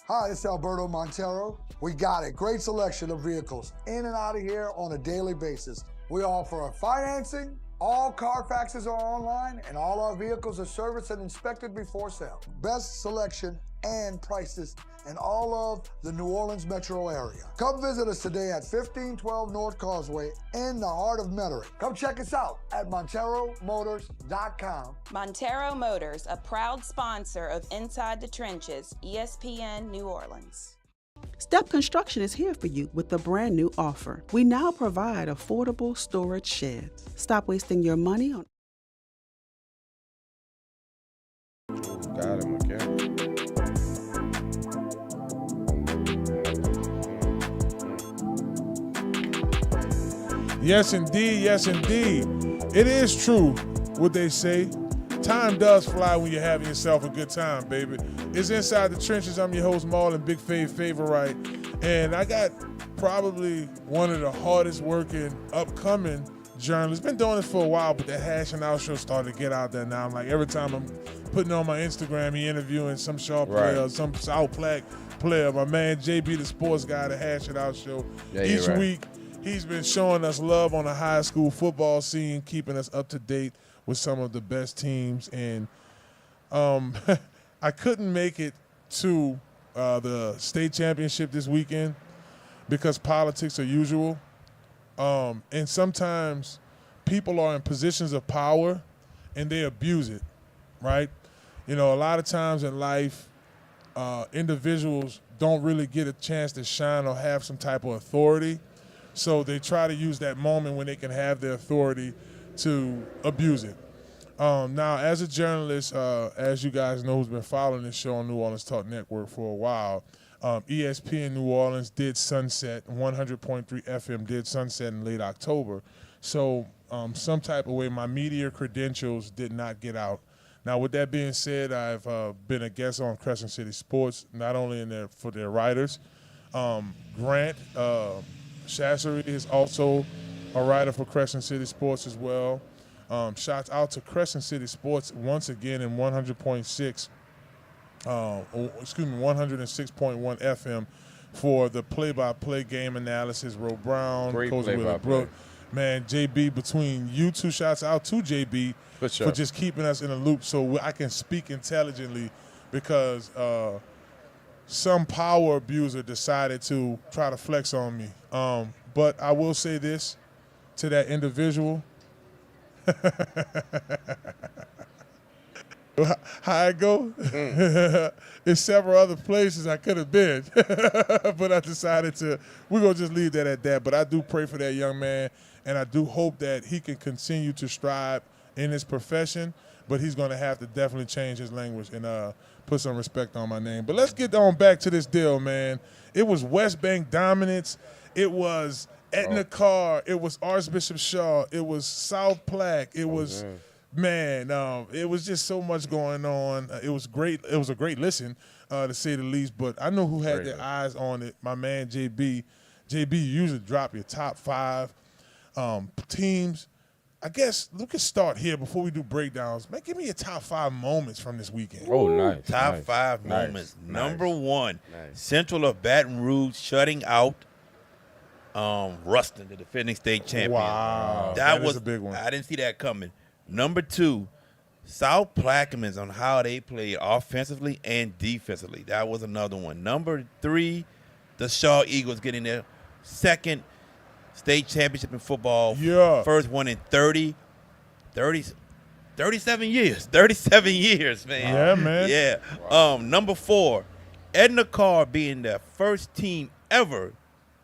Hi, it's Alberto Montero. We got a great selection of vehicles in and out of here on a daily basis. We offer financing. All Carfaxes are online, and all our vehicles are serviced and inspected before sale. Best selection and prices in all of the New Orleans metro area. Come visit us today at 1512 North Causeway in the heart of Metairie. Come check us out at MonteroMotors.com. Montero Motors, a proud sponsor of Inside the Trenches, ESPN New Orleans. Step Construction is here for you with a brand new offer. We now provide affordable storage sheds. Stop wasting your money on. Got him again. Yes, indeed. Yes, indeed. It is true what they say. Time does fly when you're having yourself a good time, baby. It's Inside the Trenches. I'm your host, Marlon, Big Favorite. And I got probably one of the hardest working upcoming journalists. Been doing this for a while, but the Hashing Out show started to get out there now. I'm like, every time I'm putting on my Instagram, he interviewing some Shaw player, or some South Plaque player. My man, JB, the sports guy, the Hashing Out show. Yeah, Each week, he's been showing us love on the high school football scene, keeping us up to date with some of the best teams. And I couldn't make it to the state championship this weekend because politics are usual. And sometimes people are in positions of power and they abuse it, right? You know, a lot of times in life, individuals don't really get a chance to shine or have some type of authority. So they try to use that moment when they can have their authority to abuse it. Now, as a journalist, as you guys know who's been following this show on New Orleans Talk Network for a while, ESPN New Orleans did sunset, 100.3 FM did sunset in late October. So some type of way, my media credentials did not get out. Now, with that being said, I've been a guest on Crescent City Sports, not only in there for their writers. Grant Chassery is also a writer for Crescent City Sports as well. Shouts out to Crescent City Sports once again in 100.6, 106.1 FM for the play-by-play game analysis. Ro Brown, Coach Willie Brook. Man, JB, between you two, shouts out to JB for just keeping us in the loop so I can speak intelligently, because some power abuser decided to try to flex on me. But I will say this to that individual. How I go? There's several other places I could have been, but I decided we're going to just leave that at that. But I do pray for that young man, and I do hope that he can continue to strive in his profession, but he's going to have to definitely change his language and put some respect on my name. But let's get on back to this deal, man. It was West Bank dominance. It was Etna Carr. It was Archbishop Shaw. It was South Plaque. It was, it was just so much going on. It was great. It was a great listen, to say the least. But I know who had their eyes on it. My man, JB. JB, you usually drop your top 5 teams I guess we can start here before we do breakdowns. Man, give me your top 5 moments from this weekend. Oh, nice. Top 5 moments. Number 1, Central of Baton Rouge shutting out Ruston, the defending state champion. Wow. That was a big one. I didn't see that coming. Number 2, South Plaquemines on how they played offensively and defensively. That was another one. Number 3, the Shaw Eagles getting their second state championship in football. Yeah. First one in 37 years. 37 years, man. Yeah, man. Yeah. Wow. Number 4, Edna Carr being the first team ever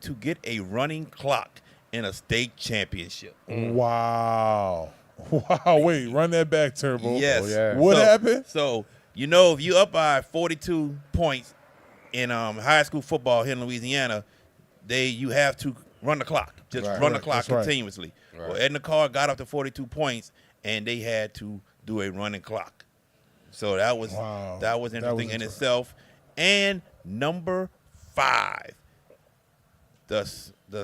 to get a running clock in a state championship. Wow. Wow. Wait, run that back, Turbo. Yes. Oh, yeah. What happened? So, if you up by 42 points in high school football here in Louisiana, you have to run the clock. Just run the clock continuously. Right. Well, Edna Carr got up to 42 points, and they had to do a running clock. So that was interesting in itself. And number 5, the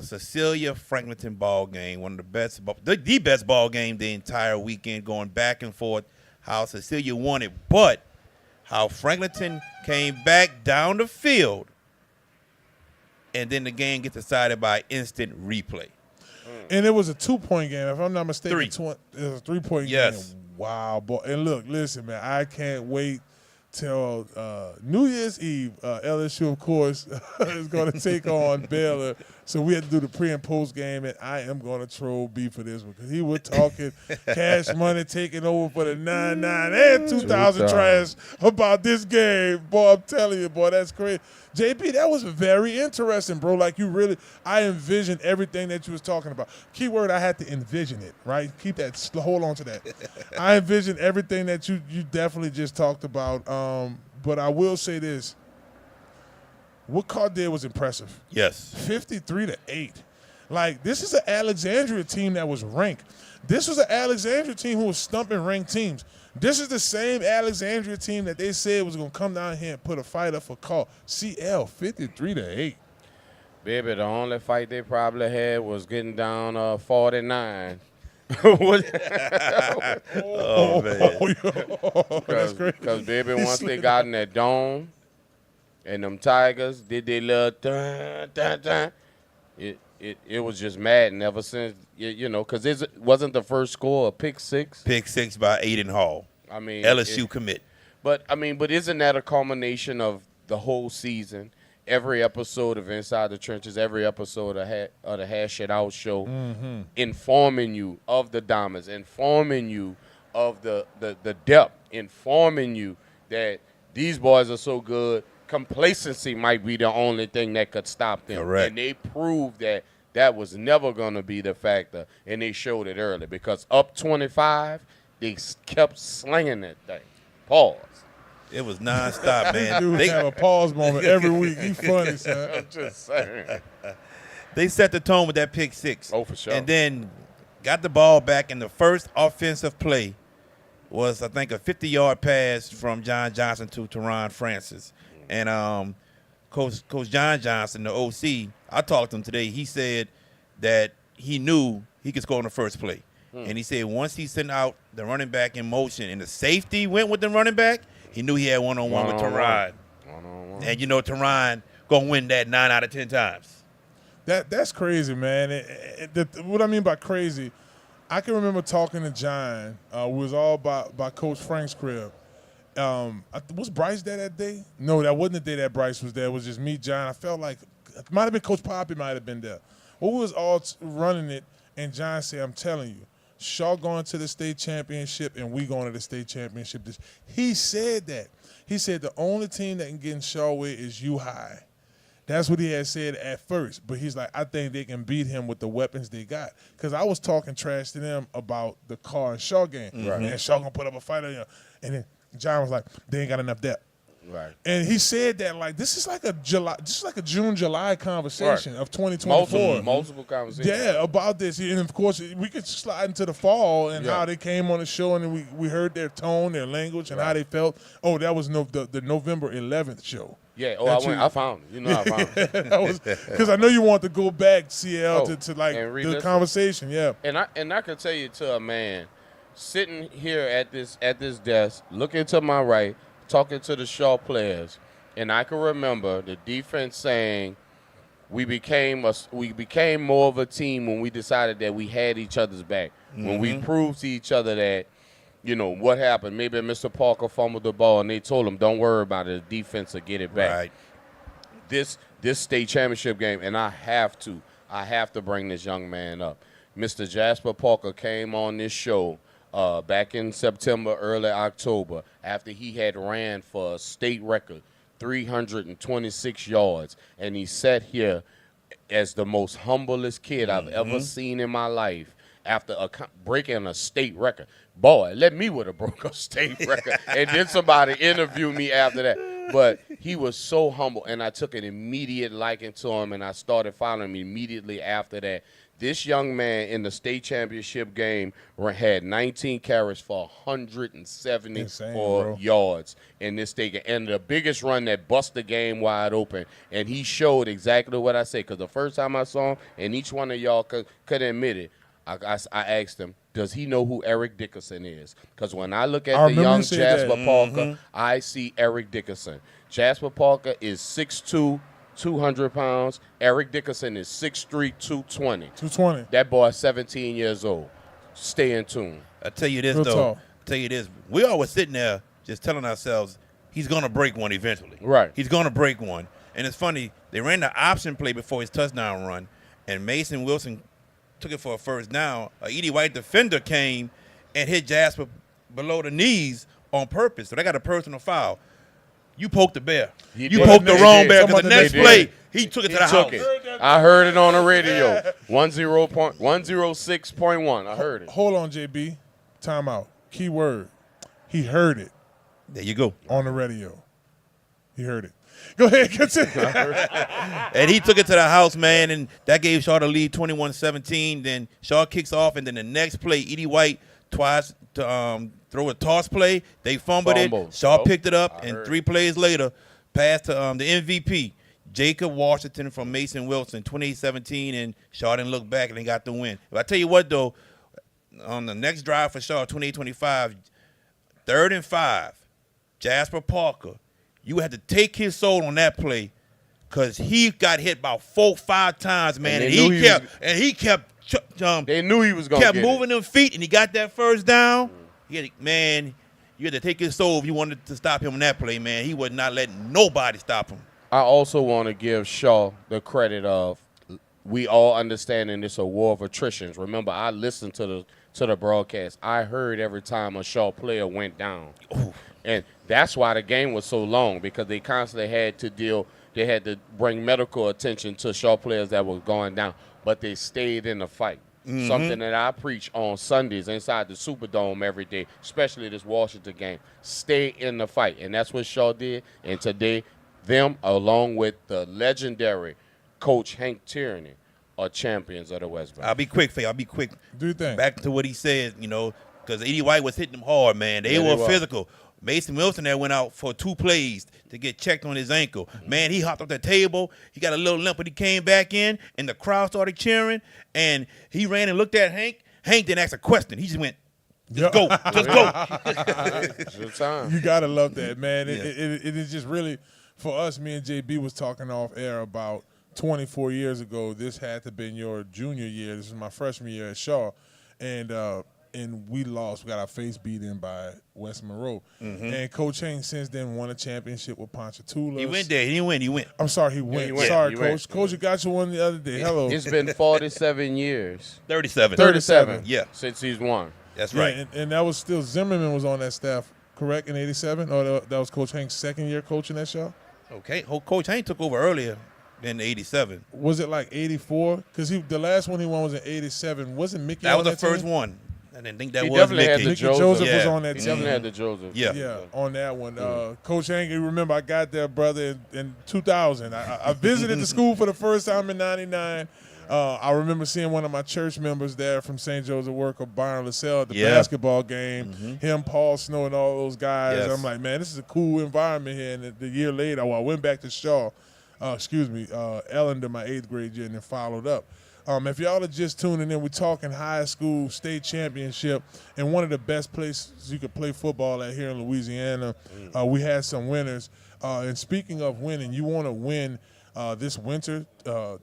Cecilia Franklinton ball game, one of the best, the best ball game the entire weekend, going back and forth. How Cecilia won it, but how Franklinton came back down the field, and then the game gets decided by instant replay. And it was a 2-point game, if I'm not mistaken. 3. It was a 3-point Yes. game. Wow, boy. And look, listen, man, I can't wait till New Year's Eve. LSU, of course, is going to take on Baylor. So we had to do the pre and post game, and I am going to troll B for this one because he was talking Cash Money taking over for the 99 and 2000 trash about this game. Boy, I'm telling you, boy, that's crazy. JP, that was very interesting, bro. Like, I envisioned everything that you was talking about. Keyword, I had to envision it, right? Hold on to that. I envisioned everything that you definitely just talked about. But I will say this. What Carr did was impressive. Yes. 53-8. Like, this is an Alexandria team that was ranked. This was an Alexandria team who was stumping ranked teams. This is the same Alexandria team that they said was going to come down here and put a fight up for Carr. CL, 53-8. Baby, the only fight they probably had was getting down 49. Oh, man. That's crazy. Because, baby, once they got in that dome, and them Tigers did their little dun. It was just mad. And ever since, because it wasn't the first score a pick 6. Pick 6 by Aiden Hall. I mean, LSU commit. But isn't that a culmination of the whole season? Every episode of Inside the Trenches, every episode of the Hash It Out show, informing you of the diamonds, informing you of the depth, informing you that these boys are so good. Complacency might be the only thing that could stop them. Correct. And they proved that was never going to be the factor, and they showed it early because up 25, they kept slinging that thing. Pause. It was nonstop, man. Dude have a pause moment every week. He's funny, son. I'm just saying. They set the tone with that pick 6. Oh, for sure. And then got the ball back, and the first offensive play was, I think, a 50-yard pass from John Johnson to Teron Francis. And Coach John Johnson, the OC, I talked to him today. He said that he knew he could score on the first play. And he said once he sent out the running back in motion and the safety went with the running back, he knew he had one-on-one with Teron. And, Teron going to win that 9 out of 10 times. That's crazy, man. What I mean by crazy, I can remember talking to John. It was all by Coach Frank's crib. Was Bryce there that day? No, that wasn't the day that Bryce was there. It was just me, John. I felt like it might have been Coach Poppy might have been there. Well, we was all running it, and John said, I'm telling you, Shaw going to the state championship and we going to the state championship. He said that. He said the only team that can get in Shaw with is U High. That's what he had said at first. But he's like, I think they can beat him with the weapons they got. Because I was talking trash to them about the Carr and Shaw game. Right. And Shaw going to put up a fight. And then John was like, they ain't got enough depth. Right. And he said that like this is like a June, July conversation of 2024. Multiple conversations. Yeah, about this. And of course, we could slide into the fall and how they came on the show, and we heard their tone, their language, and how they felt. Oh, that was the November 11th show. Yeah. Oh, I found it. You know, I found it. That was because I know you want to go back, CL, to like the conversation. Yeah. And I can tell you to a man sitting here at this desk, looking to my right, talking to the Shaw players, and I can remember the defense saying we became more of a team when we decided that we had each other's back. When we proved to each other that, you know, what happened. Maybe Mr. Parker fumbled the ball, and they told him, don't worry about it. The defense will get it back. Right. This state championship game, and I have to bring this young man up. Mr. Jasper Parker came on this show back in September, early October, after he had ran for a state record, 326 yards. And he sat here as the most humblest kid I've ever seen in my life after breaking a state record. Boy, let me would have broke a state record. And then somebody interviewed me after that. But he was so humble, and I took an immediate liking to him, and I started following him immediately after that. This young man in the state championship game had 19 carries for 174 yards in this state game. And the biggest run that bust the game wide open. And he showed exactly what I said. Because the first time I saw him, and each one of y'all could admit it, I asked him, does he know who Eric Dickerson is? Because when I look at the young Jasper Parker, I see Eric Dickerson. Jasper Parker is 6'2", 200 pounds. Eric Dickerson is 6'3", 220. 220. That boy is 17 years old. Stay in tune. I tell you this, we always sitting there just telling ourselves he's going to break one eventually. Right. He's going to break one. And it's funny, they ran the option play before his touchdown run, and Mason Wilson took it for a first down. A Edie White defender came and hit Jasper below the knees on purpose. So they got a personal foul. You poked the bear. You poked the wrong bear because the next play, he took it to the house. I heard it on the radio. 106.1. I heard it. Hold on, JB. Timeout. Key word. He heard it. There you go. On the radio. He heard it. Go ahead, continue. And he took it to the house, man, and that gave Shaw the lead 21-17. Then Shaw kicks off, and then the next play, Edie White twice to throw a toss play. They fumbled it. Shaw picked it up, and 3 plays later, passed to the MVP, Jacob Washington from Mason Wilson, 28-17, and Shaw didn't look back, and they got the win. But I tell you what, though, on the next drive for Shaw, 28-25, 3rd and 5, Jasper Parker, you had to take his soul on that play because he got hit about 4-5 times, man. And he kept they knew he was going to kept moving them feet, and he got that first down. You had to take his soul if you wanted to stop him on that play, man. He was not letting nobody stop him. I also want to give Shaw the credit of we all understanding it's a war of attritions. Remember, I listened to the broadcast. I heard every time a Shaw player went down. Ooh. And that's why the game was so long, because they constantly had to bring medical attention to Shaw players that were going down, but they stayed in the fight. Something that I preach on Sundays inside the Superdome every day, especially this Washington game. Stay in the fight, and that's what Shaw did. And today, them, along with the legendary Coach Hank Tierney, are champions of the West Bank. I'll be quick, Faye. I'll be quick. Do you think? Back to what he said, because Edie White was hitting them hard, man. They were physical. Mason Wilson there went out for 2 plays to get checked on his ankle. Man, he hopped off the table. He got a little limp, but he came back in, and the crowd started cheering, and he ran and looked at Hank. Hank didn't ask a question. He just went, just go. Good time. You got to love that, man. It is just really, for us, me and JB was talking off air about 24 years ago. This had to have been your junior year. This is my freshman year at Shaw. And we lost. We got our face beat in by West Monroe. And Coach Hank since then won a championship with Ponchatoula. He went there. He didn't win. He went. I'm sorry, he went. Sorry, Coach. Coach, you got you one the other day. Hello. It's been 47 years. 37. Yeah. Since he's won. That's right. And that was still Zimmerman was on that staff, correct, in 87? Or that was Coach Hank's second year coaching that show? Okay. Coach Hank took over earlier than 87. Was it like 84? Because the last one he won was in 87. Wasn't Mickey That on was the first team? one. I didn't think that He was definitely Mickey. had the Mickey Joseph. Joseph was on that He team. definitely had the Joseph. Yeah. On that one. Coach Hank, you remember I got there, brother, in 2000. I visited the school for the first time in 99. I remember seeing one of my church members there from St. Joseph Worker, Byron LaSalle, at the basketball game. Him, Paul Snow, and all those guys. Yes. I'm like, man, this is a cool environment here. And the year later, I went back to Shaw, Ellender, my 8th grade year, and then followed up. If y'all are just tuning in, we're talking high school state championship and one of the best places you could play football at here in Louisiana. We had some winners. And speaking of winning, you want to win this winter,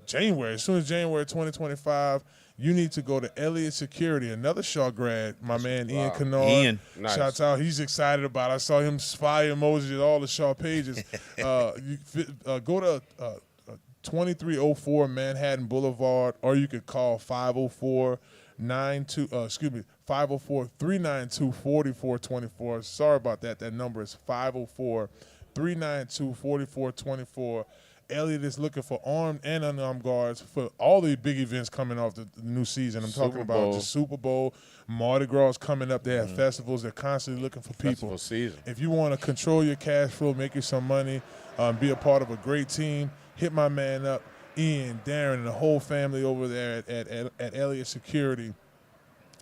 January. As soon as January 2025, you need to go to Elliott Security, another Shaw grad, my man Ian Kennard. Ian. Nice. Shouts out. He's excited about it. I saw him fire emojis at all the Shaw pages. Go to 2304 Manhattan Boulevard, or you could call 504-392-4424. Sorry about that. That number is 504-392-4424. Elliott is looking for armed and unarmed guards for all the big events coming off the new season. I'm talking about just Super Bowl, Mardi Gras is coming up. They have festivals. They're constantly looking for people. Festival season. If you want to control your cash flow, make you some money, be a part of a great team, hit my man up, Ian, Darren, and the whole family over there at Elliott Security.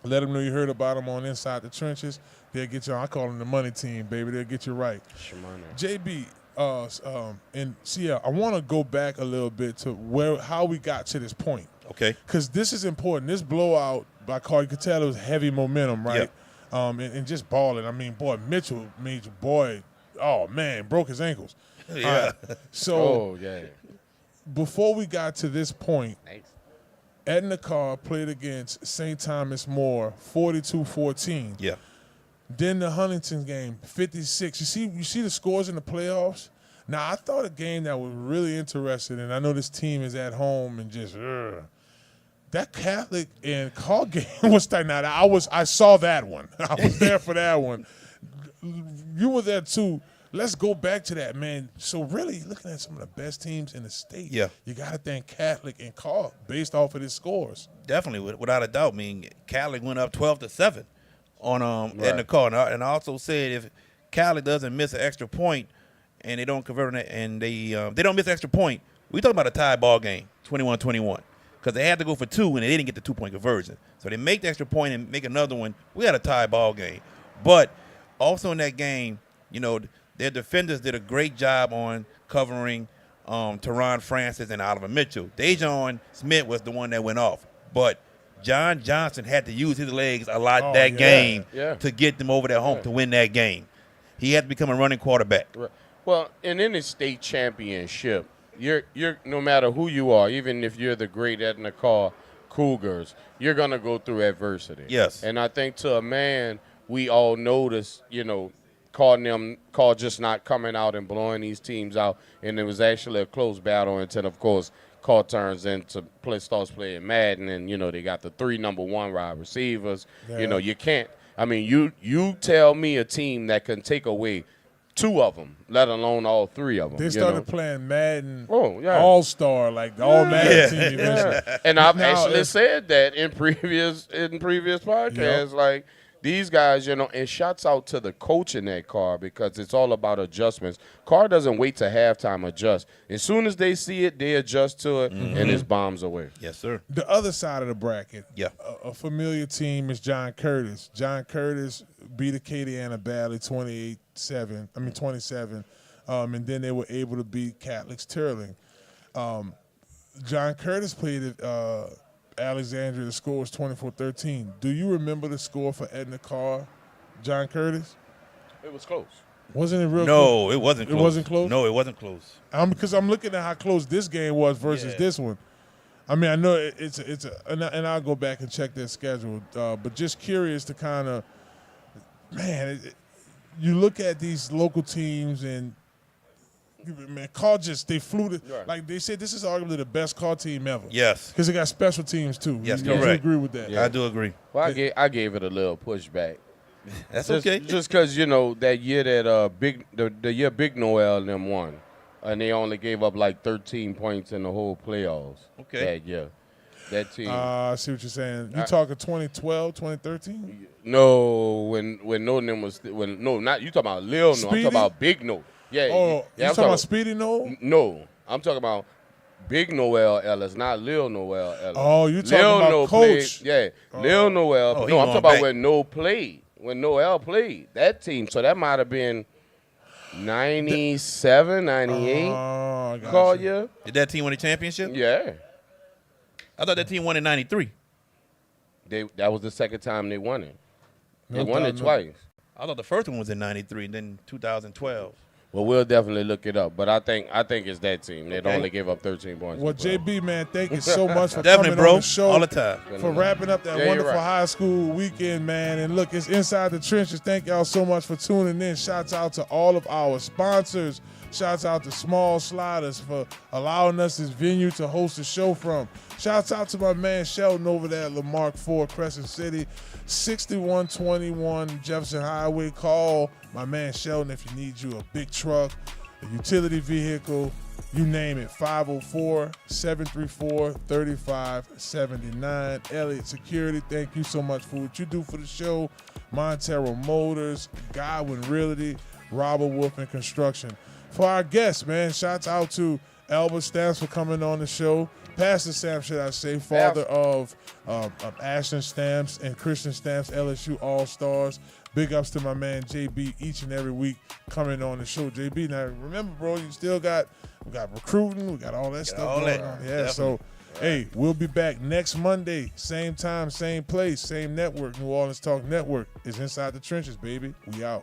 Let them know you heard about them on Inside the Trenches. They'll get you on. I call them the money team, baby. They'll get you right. JB, and CL, I want to go back a little bit to how we got to this point. Okay. Because this is important. This blowout by Carl, you could tell it was heavy momentum, right? And just balling. I mean, boy, Mitchell made your boy, oh, man, broke his ankles. Yeah. So before we got to this point, Edna Carr played against St. Thomas More, 42-14. Yeah. Then the Huntington game, 56. You see the scores in the playoffs? Now, I thought a game that was really interesting, and I know this team is at home and just that Catholic and Carr game was that. Now, I saw that one. I was there for that one. You were there too. Let's go back to that, man. So really, looking at some of the best teams in the state, you got to thank Catholic and Carr based off of his scores. Definitely, without a doubt. I mean, Catholic went up 12-7 on Edna Carr, and I also said if Catholic doesn't miss an extra point and they don't convert on it, and they don't miss an extra point, we talking about a tie ball game, 21-21, because they had to go for 2 and they didn't get the 2-point conversion. So they make the extra point and make another one. We had a tie ball game, but also in that game, you know, their defenders did a great job on covering Teron Francis and Oliver Mitchell. Dejon Smith was the one that went off, but John Johnson had to use his legs a lot game to get them over that hump to win that game. He had to become a running quarterback. Right. Well, and in the state championship, you're no matter who you are, even if you're the great Edna Carr Cougars, you're gonna go through adversity. Yes. And I think to a man, we all noticed, you know, Carr just not coming out and blowing these teams out, and it was actually a close battle until, of course, Carr turns into starts playing Madden, and you know they got the 3 number 1 wide receivers. Yeah. You know you can't. I mean, you tell me a team that can take away 2 of them, let alone all 3 of them. They started playing Madden yeah. All-Star, like the All-Madden team eventually. And I've Now, actually said that in previous podcasts, like these guys, you know, and shouts out to the coach in that Carr because it's all about adjustments. Carr doesn't wait to halftime adjust. As soon as they see it, they adjust to it, and it's bombs away. Yes, sir. The other side of the bracket, Yeah. a familiar team is John Curtis. John Curtis beat Acadiana badly 27, and then they were able to beat Catholic's Turling. John Curtis played at Alexandria. The score was 24-13. Do you remember the score for Edna Carr, John Curtis? It was close. Wasn't it real close? No, it wasn't close. It wasn't close? No, it wasn't close. Because I'm looking at how close this game was versus this one. I mean, I know and I'll go back and check their schedule, but just curious to kind of, man, you look at these local teams and, man, Carr they flew like they said, this is arguably the best Carr team ever. Yes. Because they got special teams too. Yes, you correct. agree with that? Yeah. I do agree. Well, I gave it a little pushback. That's just, okay. Just because, you know, that year that the year Big Noel and them won, and they only gave up like 13 points in the whole playoffs that year. That team. I see what you're saying. You talking 2012, 2013? No, when No them was not you talking about Lil No. I'm talking about Big No. Yeah. Oh, yeah, you talking about Speedy No? No, I'm talking about Big Noel Ellis, not Lil Noel Ellis. Oh, you talking Lil about No Coach? Played, Lil Noel. Oh, no, I'm talking about when No played. When Noel played that team, so that might have been 97, 98. Oh, Call you. Did that team win a championship? Yeah. I thought that team won in 93. That was the second time they won it. They won it twice. I thought the first one was in 93, then 2012. Well, we'll definitely look it up, but I think it's that team. They'd only give up 13 points. Well, JB, man, thank you so much for Definitely, coming bro. on the show. All the time. For wrapping up that Yeah, you're wonderful right. high school weekend, man. And look, it's Inside the Trenches. Thank y'all so much for tuning in. Shouts out to all of our sponsors. Shouts out to Small Sliders for allowing us this venue to host the show from. Shouts out to my man Sheldon over there at Lamarque 4, Crescent City, 6121 Jefferson Highway. Call my man Sheldon if you need you a big truck, a utility vehicle, you name it, 504-734-3579. Elliott Security, thank you so much for what you do for the show. Montero Motors, Godwyn Realty, Robert Wolfe and Construction. For our guests, man, shouts out to Albert Stamps for coming on the show. Pastor Stamps, should I say, father of Ashton Stamps and Christian Stamps, LSU All-Stars. Big ups to my man JB each and every week coming on the show. JB, now remember, bro, we got recruiting, we got all that stuff going on. Yeah, definitely. So, hey, we'll be back next Monday, same time, same place, same network. New Orleans Talk Network is Inside the Trenches, baby. We out.